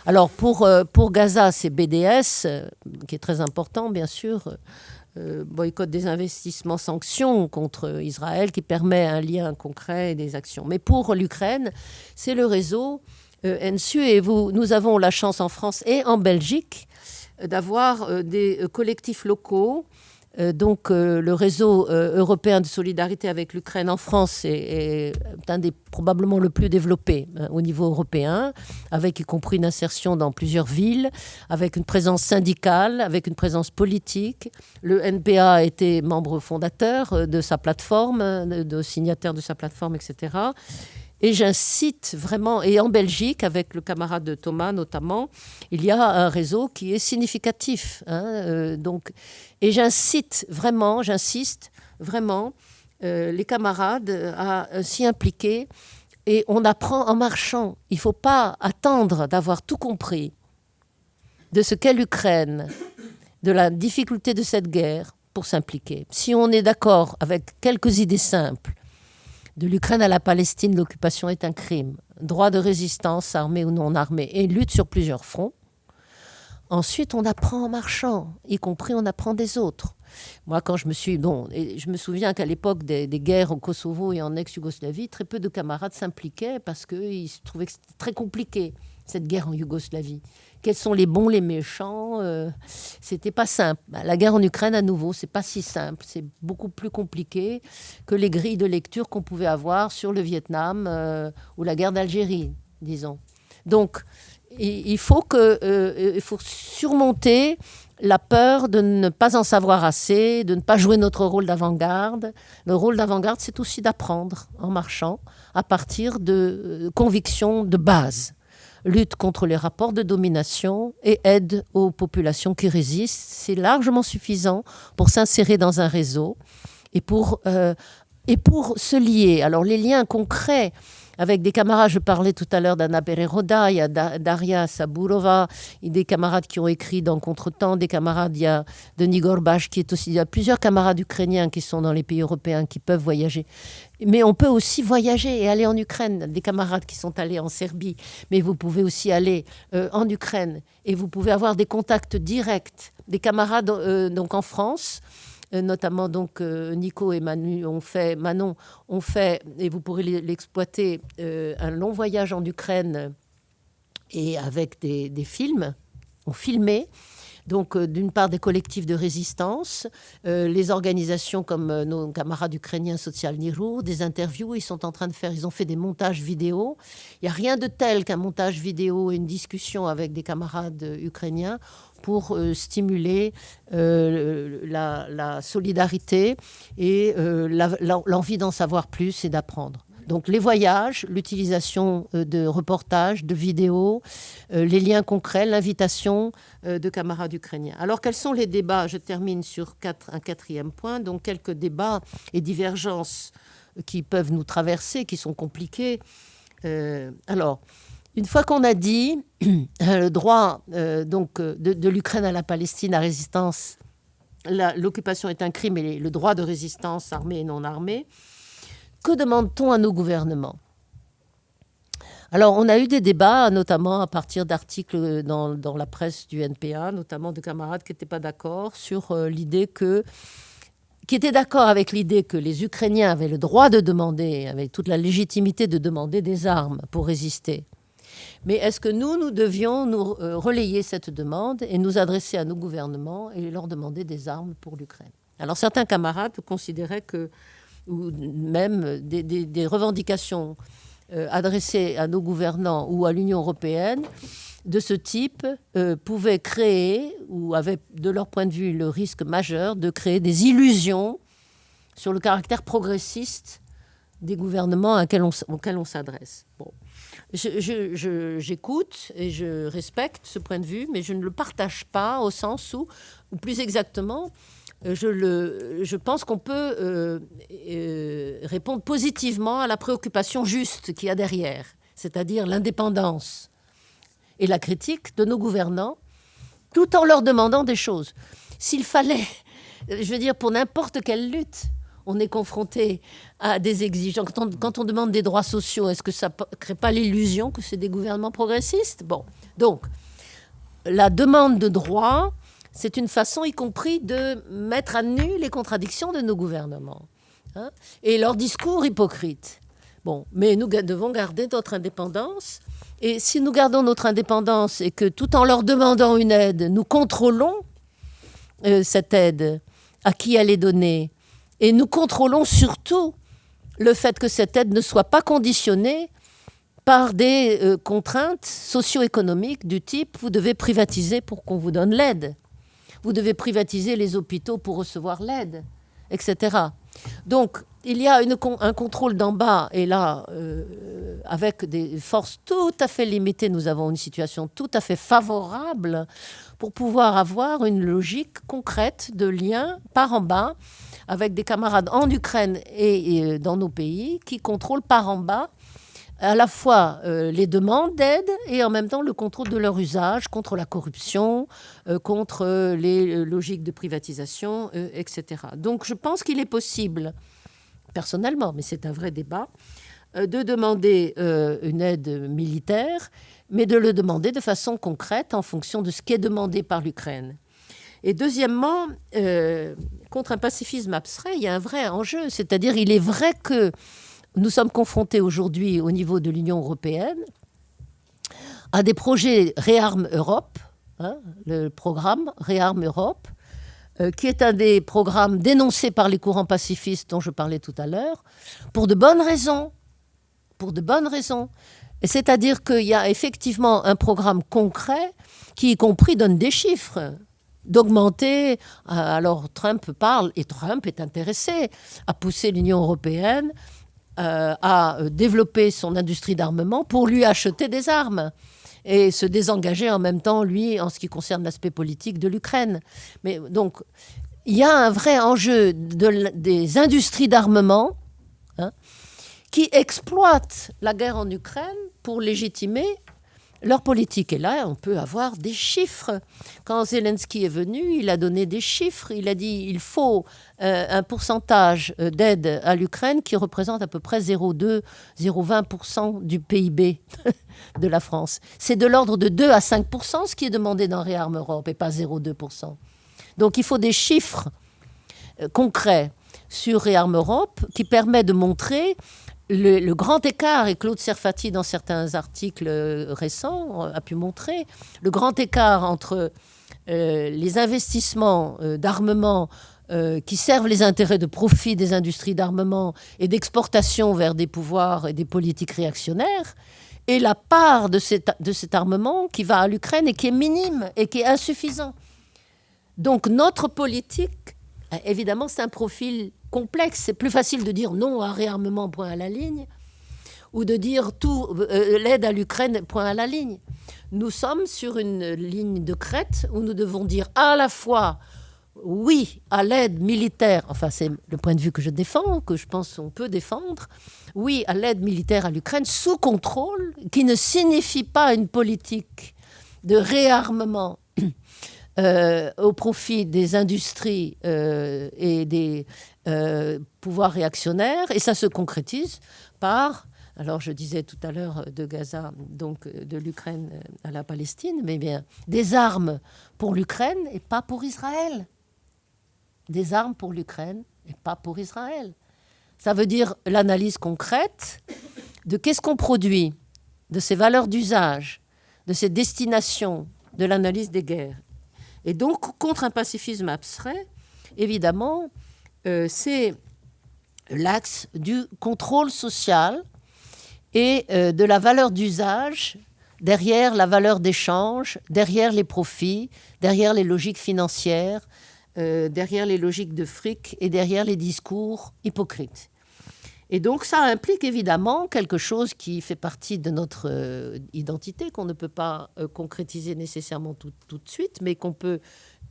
Alors pour Gaza, c'est BDS, qui est très important bien sûr, boycott des investissements, sanctions contre Israël, qui permet un lien concret et des actions. Mais pour l'Ukraine, c'est le réseau NSU, et nous avons la chance en France et en Belgique d'avoir des collectifs locaux. Donc le réseau européen de solidarité avec l'Ukraine en France est probablement le plus développé au niveau européen, avec y compris une insertion dans plusieurs villes, avec une présence syndicale, avec une présence politique. Le NPA a été membre fondateur de sa plateforme, de signataire de sa plateforme, etc. Et j'incite vraiment, et en Belgique, avec le camarade de Thomas notamment, il y a un réseau qui est significatif. Donc, et j'insiste vraiment les camarades à s'y impliquer. Et on apprend en marchant. Il ne faut pas attendre d'avoir tout compris de ce qu'est l'Ukraine, de la difficulté de cette guerre pour s'impliquer. Si on est d'accord avec quelques idées simples, de l'Ukraine à la Palestine, l'occupation est un crime. Droit de résistance, armée ou non armée, et lutte sur plusieurs fronts. Ensuite, on apprend en marchant, y compris on apprend des autres. Moi, quand je me souviens qu'à l'époque des guerres au Kosovo et en ex-Yougoslavie, très peu de camarades s'impliquaient parce qu'ils trouvaient que c'était très compliqué, cette guerre en Yougoslavie. Quels sont les bons, les méchants C'était pas simple. La guerre en Ukraine, à nouveau, c'est pas si simple. C'est beaucoup plus compliqué que les grilles de lecture qu'on pouvait avoir sur le Vietnam ou la guerre d'Algérie, disons. Donc, il faut surmonter la peur de ne pas en savoir assez, de ne pas jouer notre rôle d'avant-garde. Le rôle d'avant-garde, c'est aussi d'apprendre en marchant à partir de convictions de base. Lutte contre les rapports de domination et aide aux populations qui résistent. C'est largement suffisant pour s'insérer dans un réseau et pour se lier. Alors les liens concrets avec des camarades, je parlais tout à l'heure d'Anna Pereroda, il y a Daria Saburova, il y a des camarades qui ont écrit dans Contretemps, des camarades, il y a Denis Gorbache qui est aussi, il y a plusieurs camarades ukrainiens qui sont dans les pays européens qui peuvent voyager. Mais on peut aussi voyager et aller en Ukraine, des camarades qui sont allés en Serbie, mais vous pouvez aussi aller en Ukraine et vous pouvez avoir des contacts directs, des camarades donc en France. Notamment donc Nico et Manon ont fait, et vous pourrez l'exploiter, un long voyage en Ukraine et avec des films, ont filmé. Donc, d'une part, des collectifs de résistance, les organisations comme nos camarades ukrainiens Social Niru, des interviews, ils ont fait des montages vidéo. Il n'y a rien de tel qu'un montage vidéo et une discussion avec des camarades ukrainiens pour stimuler la solidarité et l'envie d'en savoir plus et d'apprendre. Donc les voyages, l'utilisation de reportages, de vidéos, les liens concrets, l'invitation de camarades ukrainiens. Alors quels sont les débats ? Je termine sur un quatrième point. Donc quelques débats et divergences qui peuvent nous traverser, qui sont compliqués. Alors, une fois qu'on a dit le droit de l'Ukraine à la Palestine, à résistance, l'occupation est un crime et le droit de résistance armée et non armée, que demande-t-on à nos gouvernements ? Alors, on a eu des débats, notamment à partir d'articles dans la presse du NPA, notamment de camarades qui n'étaient pas d'accord sur qui étaient d'accord avec l'idée que les Ukrainiens avaient le droit de demander, avaient toute la légitimité de demander des armes pour résister. Mais est-ce que nous devions nous relayer cette demande et nous adresser à nos gouvernements et leur demander des armes pour l'Ukraine ? Alors, certains camarades considéraient que ou même des revendications adressées à nos gouvernants ou à l'Union européenne de ce type pouvaient créer, ou avaient de leur point de vue le risque majeur de créer des illusions sur le caractère progressiste des gouvernements auxquels on s'adresse. Bon. J'écoute et je respecte ce point de vue, mais je ne le partage pas au sens où plus exactement, je pense qu'on peut répondre positivement à la préoccupation juste qu'il y a derrière, c'est-à-dire l'indépendance et la critique de nos gouvernants, tout en leur demandant des choses. S'il fallait, je veux dire, pour n'importe quelle lutte, on est confronté à des exigences. Quand on demande des droits sociaux, est-ce que ça ne crée pas l'illusion que c'est des gouvernements progressistes ? Bon, donc, la demande de droits, c'est une façon, y compris, de mettre à nu les contradictions de nos gouvernements, hein, et leurs discours hypocrites. Bon, mais nous devons garder notre indépendance. Et si nous gardons notre indépendance et que tout en leur demandant une aide, nous contrôlons cette aide, à qui elle est donnée, et nous contrôlons surtout le fait que cette aide ne soit pas conditionnée par des contraintes socio-économiques du type « vous devez privatiser pour qu'on vous donne l'aide », vous devez privatiser les hôpitaux pour recevoir l'aide, etc. Donc, il y a un contrôle d'en bas, et là, avec des forces tout à fait limitées, nous avons une situation tout à fait favorable pour pouvoir avoir une logique concrète de lien par en bas avec des camarades en Ukraine et dans nos pays qui contrôlent par en bas à la fois les demandes d'aide et en même temps le contrôle de leur usage contre la corruption, contre les logiques de privatisation, etc. Donc je pense qu'il est possible, personnellement, mais c'est un vrai débat, de demander une aide militaire, mais de le demander de façon concrète en fonction de ce qui est demandé par l'Ukraine. Et deuxièmement, contre un pacifisme abstrait, il y a un vrai enjeu, c'est-à-dire il est vrai que nous sommes confrontés aujourd'hui au niveau de l'Union européenne à des projets Réarme Europe, hein, le programme Réarme Europe, qui est un des programmes dénoncés par les courants pacifistes dont je parlais tout à l'heure, pour de bonnes raisons. Pour de bonnes raisons. Et c'est-à-dire qu'il y a effectivement un programme concret qui, y compris, donne des chiffres. D'augmenter, alors Trump parle, et Trump est intéressé à pousser l'Union européenne à développer son industrie d'armement pour lui acheter des armes et se désengager en même temps, lui, en ce qui concerne l'aspect politique de l'Ukraine. Mais donc, il y a un vrai enjeu des industries d'armement, hein, qui exploitent la guerre en Ukraine pour légitimer leur politique. Et là, on peut avoir des chiffres. Quand Zelensky est venu, il a donné des chiffres. Il a dit qu'il faut un pourcentage d'aide à l'Ukraine qui représente à peu près 0,2-0,20% du PIB de la France. C'est de l'ordre de 2 à 5% ce qui est demandé dans Réarme Europe et pas 0,2%. Donc il faut des chiffres concrets sur Réarme Europe qui permettent de montrer le grand écart, et Claude Serfati, dans certains articles récents, a pu montrer le grand écart entre les investissements d'armement qui servent les intérêts de profit des industries d'armement et d'exportation vers des pouvoirs et des politiques réactionnaires, et la part de cet armement qui va à l'Ukraine et qui est minime et qui est insuffisant. Donc notre politique, évidemment, c'est un profil complexe. C'est plus facile de dire non à réarmement, point à la ligne, ou de dire tout l'aide à l'Ukraine, point à la ligne. Nous sommes sur une ligne de crête où nous devons dire à la fois oui à l'aide militaire, enfin c'est le point de vue que je défends, que je pense qu'on peut défendre, oui à l'aide militaire à l'Ukraine sous contrôle, qui ne signifie pas une politique de réarmement au profit des industries et des pouvoirs réactionnaires, et ça se concrétise par, alors je disais tout à l'heure de Gaza, donc de l'Ukraine à la Palestine, mais bien des armes pour l'Ukraine et pas pour Israël. Des armes pour l'Ukraine et pas pour Israël. Ça veut dire l'analyse concrète de qu'est-ce qu'on produit, de ses valeurs d'usage, de ses destinations, de l'analyse des guerres. Et donc, contre un pacifisme abstrait, évidemment, c'est l'axe du contrôle social et de la valeur d'usage derrière la valeur d'échange, derrière les profits, derrière les logiques financières, derrière les logiques de fric et derrière les discours hypocrites. Et donc, ça implique évidemment quelque chose qui fait partie de notre identité, qu'on ne peut pas concrétiser nécessairement tout de suite, mais qu'on peut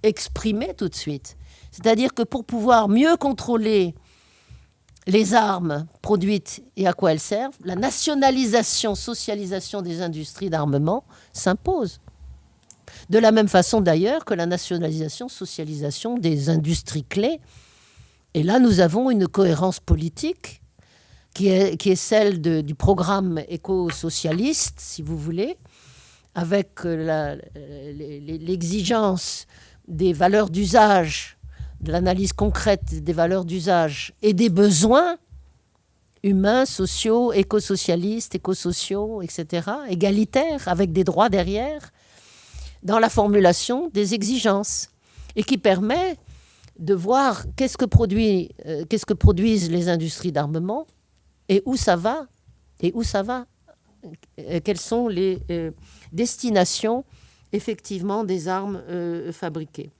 exprimer tout de suite. C'est-à-dire que pour pouvoir mieux contrôler les armes produites et à quoi elles servent, la nationalisation, socialisation des industries d'armement s'impose. De la même façon d'ailleurs que la nationalisation, socialisation des industries clés. Et là, nous avons une cohérence politique qui est celle du programme éco-socialiste, si vous voulez, avec l'exigence des valeurs d'usage, de l'analyse concrète des valeurs d'usage et des besoins humains, sociaux, éco-socialistes, éco-sociaux, etc., égalitaires, avec des droits derrière, dans la formulation des exigences, et qui permet de voir qu'est-ce que produisent les industries d'armement et où ça va, quelles sont les destinations effectivement des armes fabriquées.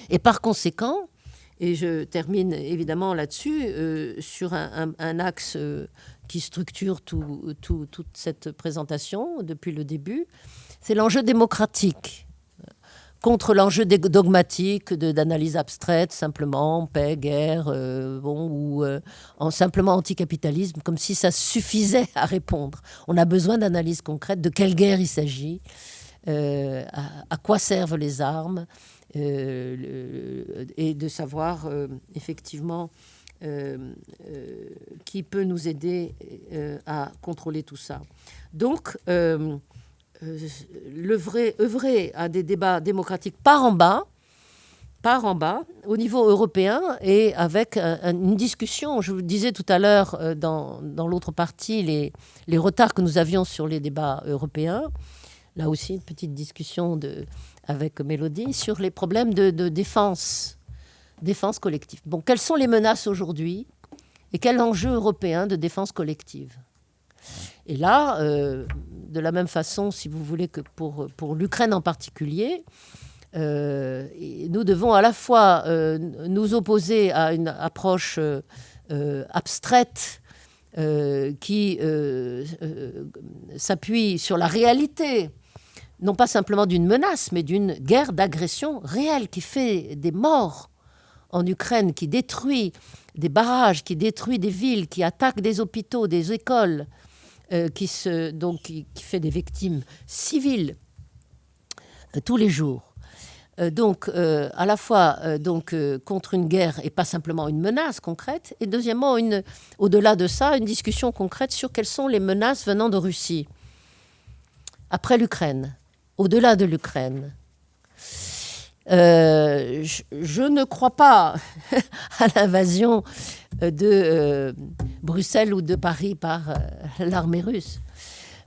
Et par conséquent, et je termine évidemment là-dessus, sur un axe qui structure toute cette présentation depuis le début, c'est l'enjeu démocratique contre l'enjeu dogmatique d'analyse abstraite, simplement paix, guerre, ou simplement anticapitalisme, comme si ça suffisait à répondre. On a besoin d'analyse concrète de quelle guerre il s'agit, à quoi servent les armes, et de savoir effectivement qui peut nous aider à contrôler tout ça. Donc, œuvrer à des débats démocratiques par en bas, au niveau européen, et avec une discussion. Je vous disais tout à l'heure, dans l'autre partie, les retards que nous avions sur les débats européens. Là aussi, une petite discussion avec Mélodie sur les problèmes de défense collective. Bon, quelles sont les menaces aujourd'hui et quel enjeu européen de défense collective ? Et là, de la même façon, si vous voulez, que pour l'Ukraine en particulier, nous devons à la fois nous opposer à une approche abstraite qui s'appuie sur la réalité, non pas simplement d'une menace, mais d'une guerre d'agression réelle qui fait des morts en Ukraine, qui détruit des barrages, qui détruit des villes, qui attaque des hôpitaux, des écoles, qui fait des victimes civiles tous les jours. Donc, à la fois contre une guerre et pas simplement une menace concrète, et deuxièmement, au-delà de ça, une discussion concrète sur quelles sont les menaces venant de Russie, après l'Ukraine, au-delà de l'Ukraine. Je ne crois pas à l'invasion de Bruxelles ou de Paris par l'armée russe.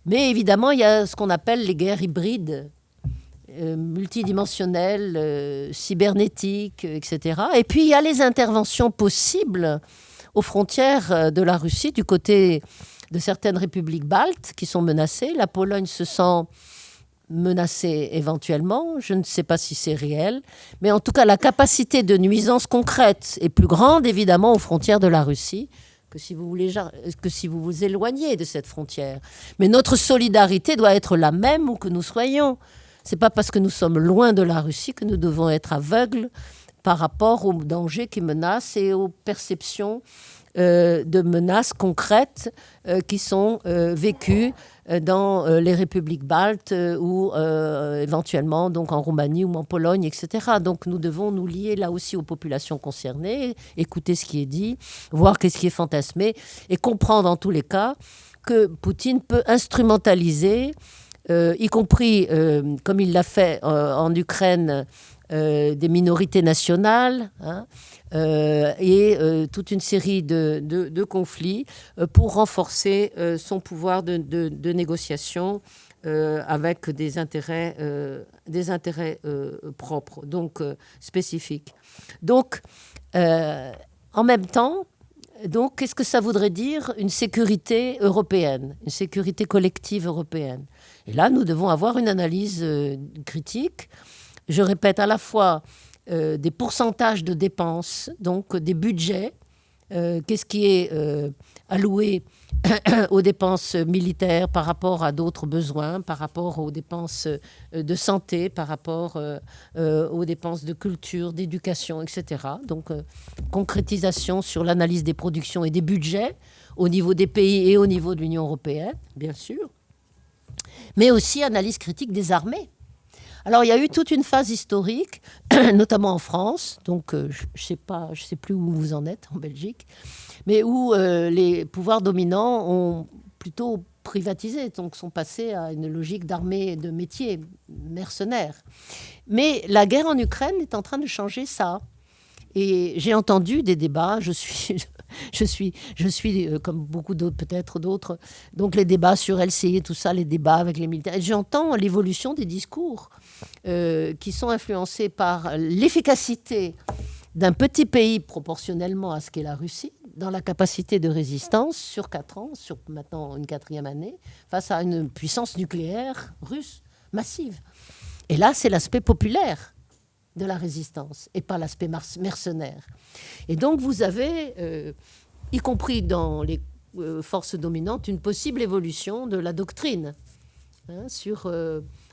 Mais évidemment, il y a ce qu'on appelle les guerres hybrides, multidimensionnelles, cybernétiques, etc. Et puis, il y a les interventions possibles aux frontières de la Russie, du côté de certaines républiques baltes qui sont menacées. La Pologne se sent menacée éventuellement. Je ne sais pas si c'est réel. Mais en tout cas, la capacité de nuisance concrète est plus grande, évidemment, aux frontières de la Russie que si vous vous éloignez de cette frontière. Mais notre solidarité doit être la même où que nous soyons. Ce n'est pas parce que nous sommes loin de la Russie que nous devons être aveugles par rapport aux dangers qui menacent et aux perceptions de menaces concrètes qui sont vécues dans les républiques baltes ou éventuellement donc en Roumanie ou en Pologne, etc. Donc nous devons nous lier là aussi aux populations concernées, écouter ce qui est dit, voir qu'est-ce qui est fantasmé et comprendre en tous les cas que Poutine peut instrumentaliser, y compris comme il l'a fait en Ukraine, des minorités nationales et toute une série de conflits pour renforcer son pouvoir de négociation avec des intérêts propres, donc spécifiques. Donc, en même temps, donc, qu'est-ce que ça voudrait dire une sécurité européenne, une sécurité collective européenne ? Et là, nous devons avoir une analyse critique. Je répète, à la fois des pourcentages de dépenses, donc des budgets qu'est-ce qui est alloué aux dépenses militaires par rapport à d'autres besoins, par rapport aux dépenses de santé, par rapport aux dépenses de culture, d'éducation, etc. Donc, concrétisation sur l'analyse des productions et des budgets au niveau des pays et au niveau de l'Union européenne, bien sûr, mais aussi analyse critique des armées. Alors, il y a eu toute une phase historique, notamment en France, donc je ne sais plus où vous en êtes, en Belgique, mais où les pouvoirs dominants ont plutôt privatisé, donc sont passés à une logique d'armée de métier, mercenaires. Mais la guerre en Ukraine est en train de changer ça. Et j'ai entendu des débats, je suis comme beaucoup d'autres, peut-être d'autres, donc les débats sur LCI, tout ça, les débats avec les militaires. Et j'entends l'évolution des discours qui sont influencés par l'efficacité d'un petit pays proportionnellement à ce qu'est la Russie, dans la capacité de résistance sur 4 ans, sur maintenant une 4e année, face à une puissance nucléaire russe massive. Et là, c'est l'aspect populaire de la résistance et pas l'aspect mercenaire. Et donc vous avez, y compris dans les forces dominantes, une possible évolution de la doctrine sur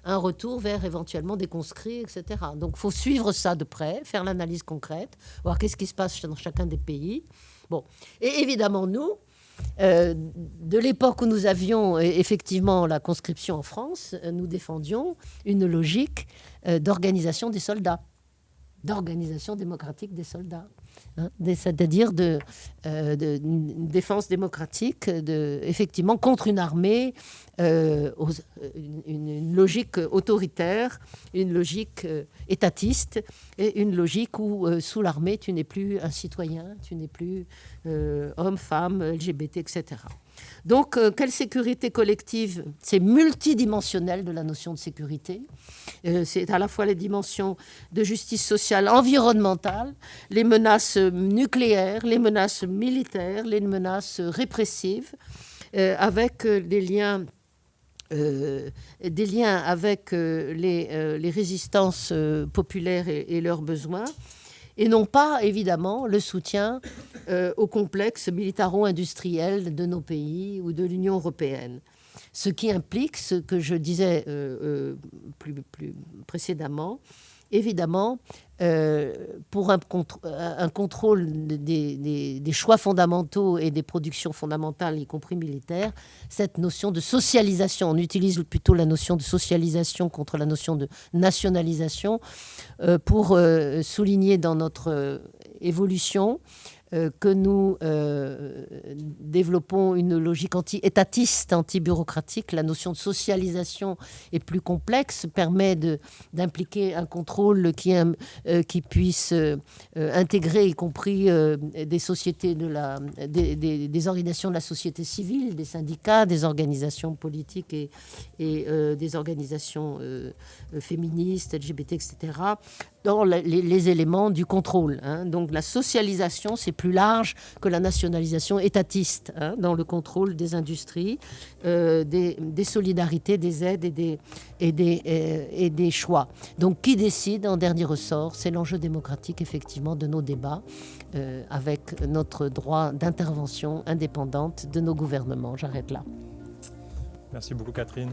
un retour vers éventuellement des conscrits, etc. Donc il faut suivre ça de près, faire l'analyse concrète, voir qu'est-ce qui se passe dans chacun des pays. Bon. Et évidemment, nous, de l'époque où nous avions effectivement la conscription en France, nous défendions une logique d'organisation des soldats, d'organisation démocratique des soldats, c'est-à-dire une défense démocratique, effectivement contre une armée, une logique autoritaire, une logique étatiste, et une logique où sous l'armée tu n'es plus un citoyen, tu n'es plus homme, femme, LGBT, etc. Donc, quelle sécurité collective? C'est multidimensionnel de la notion de sécurité. C'est à la fois les dimensions de justice sociale, environnementale, les menaces nucléaires, les menaces militaires, les menaces répressives, avec des liens avec les résistances populaires et leurs besoins. Et non pas, évidemment, le soutien au complexe militaro-industriel de nos pays ou de l'Union européenne. Ce qui implique ce que je disais plus précédemment, évidemment, pour un contrôle des choix fondamentaux et des productions fondamentales, y compris militaires, cette notion de socialisation, on utilise plutôt la notion de socialisation contre la notion de nationalisation, pour souligner dans notre évolution que nous développons une logique anti-étatiste, anti-bureaucratique. La notion de socialisation est plus complexe, permet d'impliquer un contrôle qui puisse intégrer, y compris des sociétés, des organisations de la société civile, des syndicats, des organisations politiques et des organisations féministes, LGBT, etc., dans les éléments du contrôle. Donc la socialisation, c'est plus large que la nationalisation étatiste, dans le contrôle des industries, des solidarités, des aides et des choix. Donc qui décide en dernier ressort? C'est l'enjeu démocratique, effectivement, de nos débats, avec notre droit d'intervention indépendante de nos gouvernements. J'arrête là. Merci beaucoup, Catherine.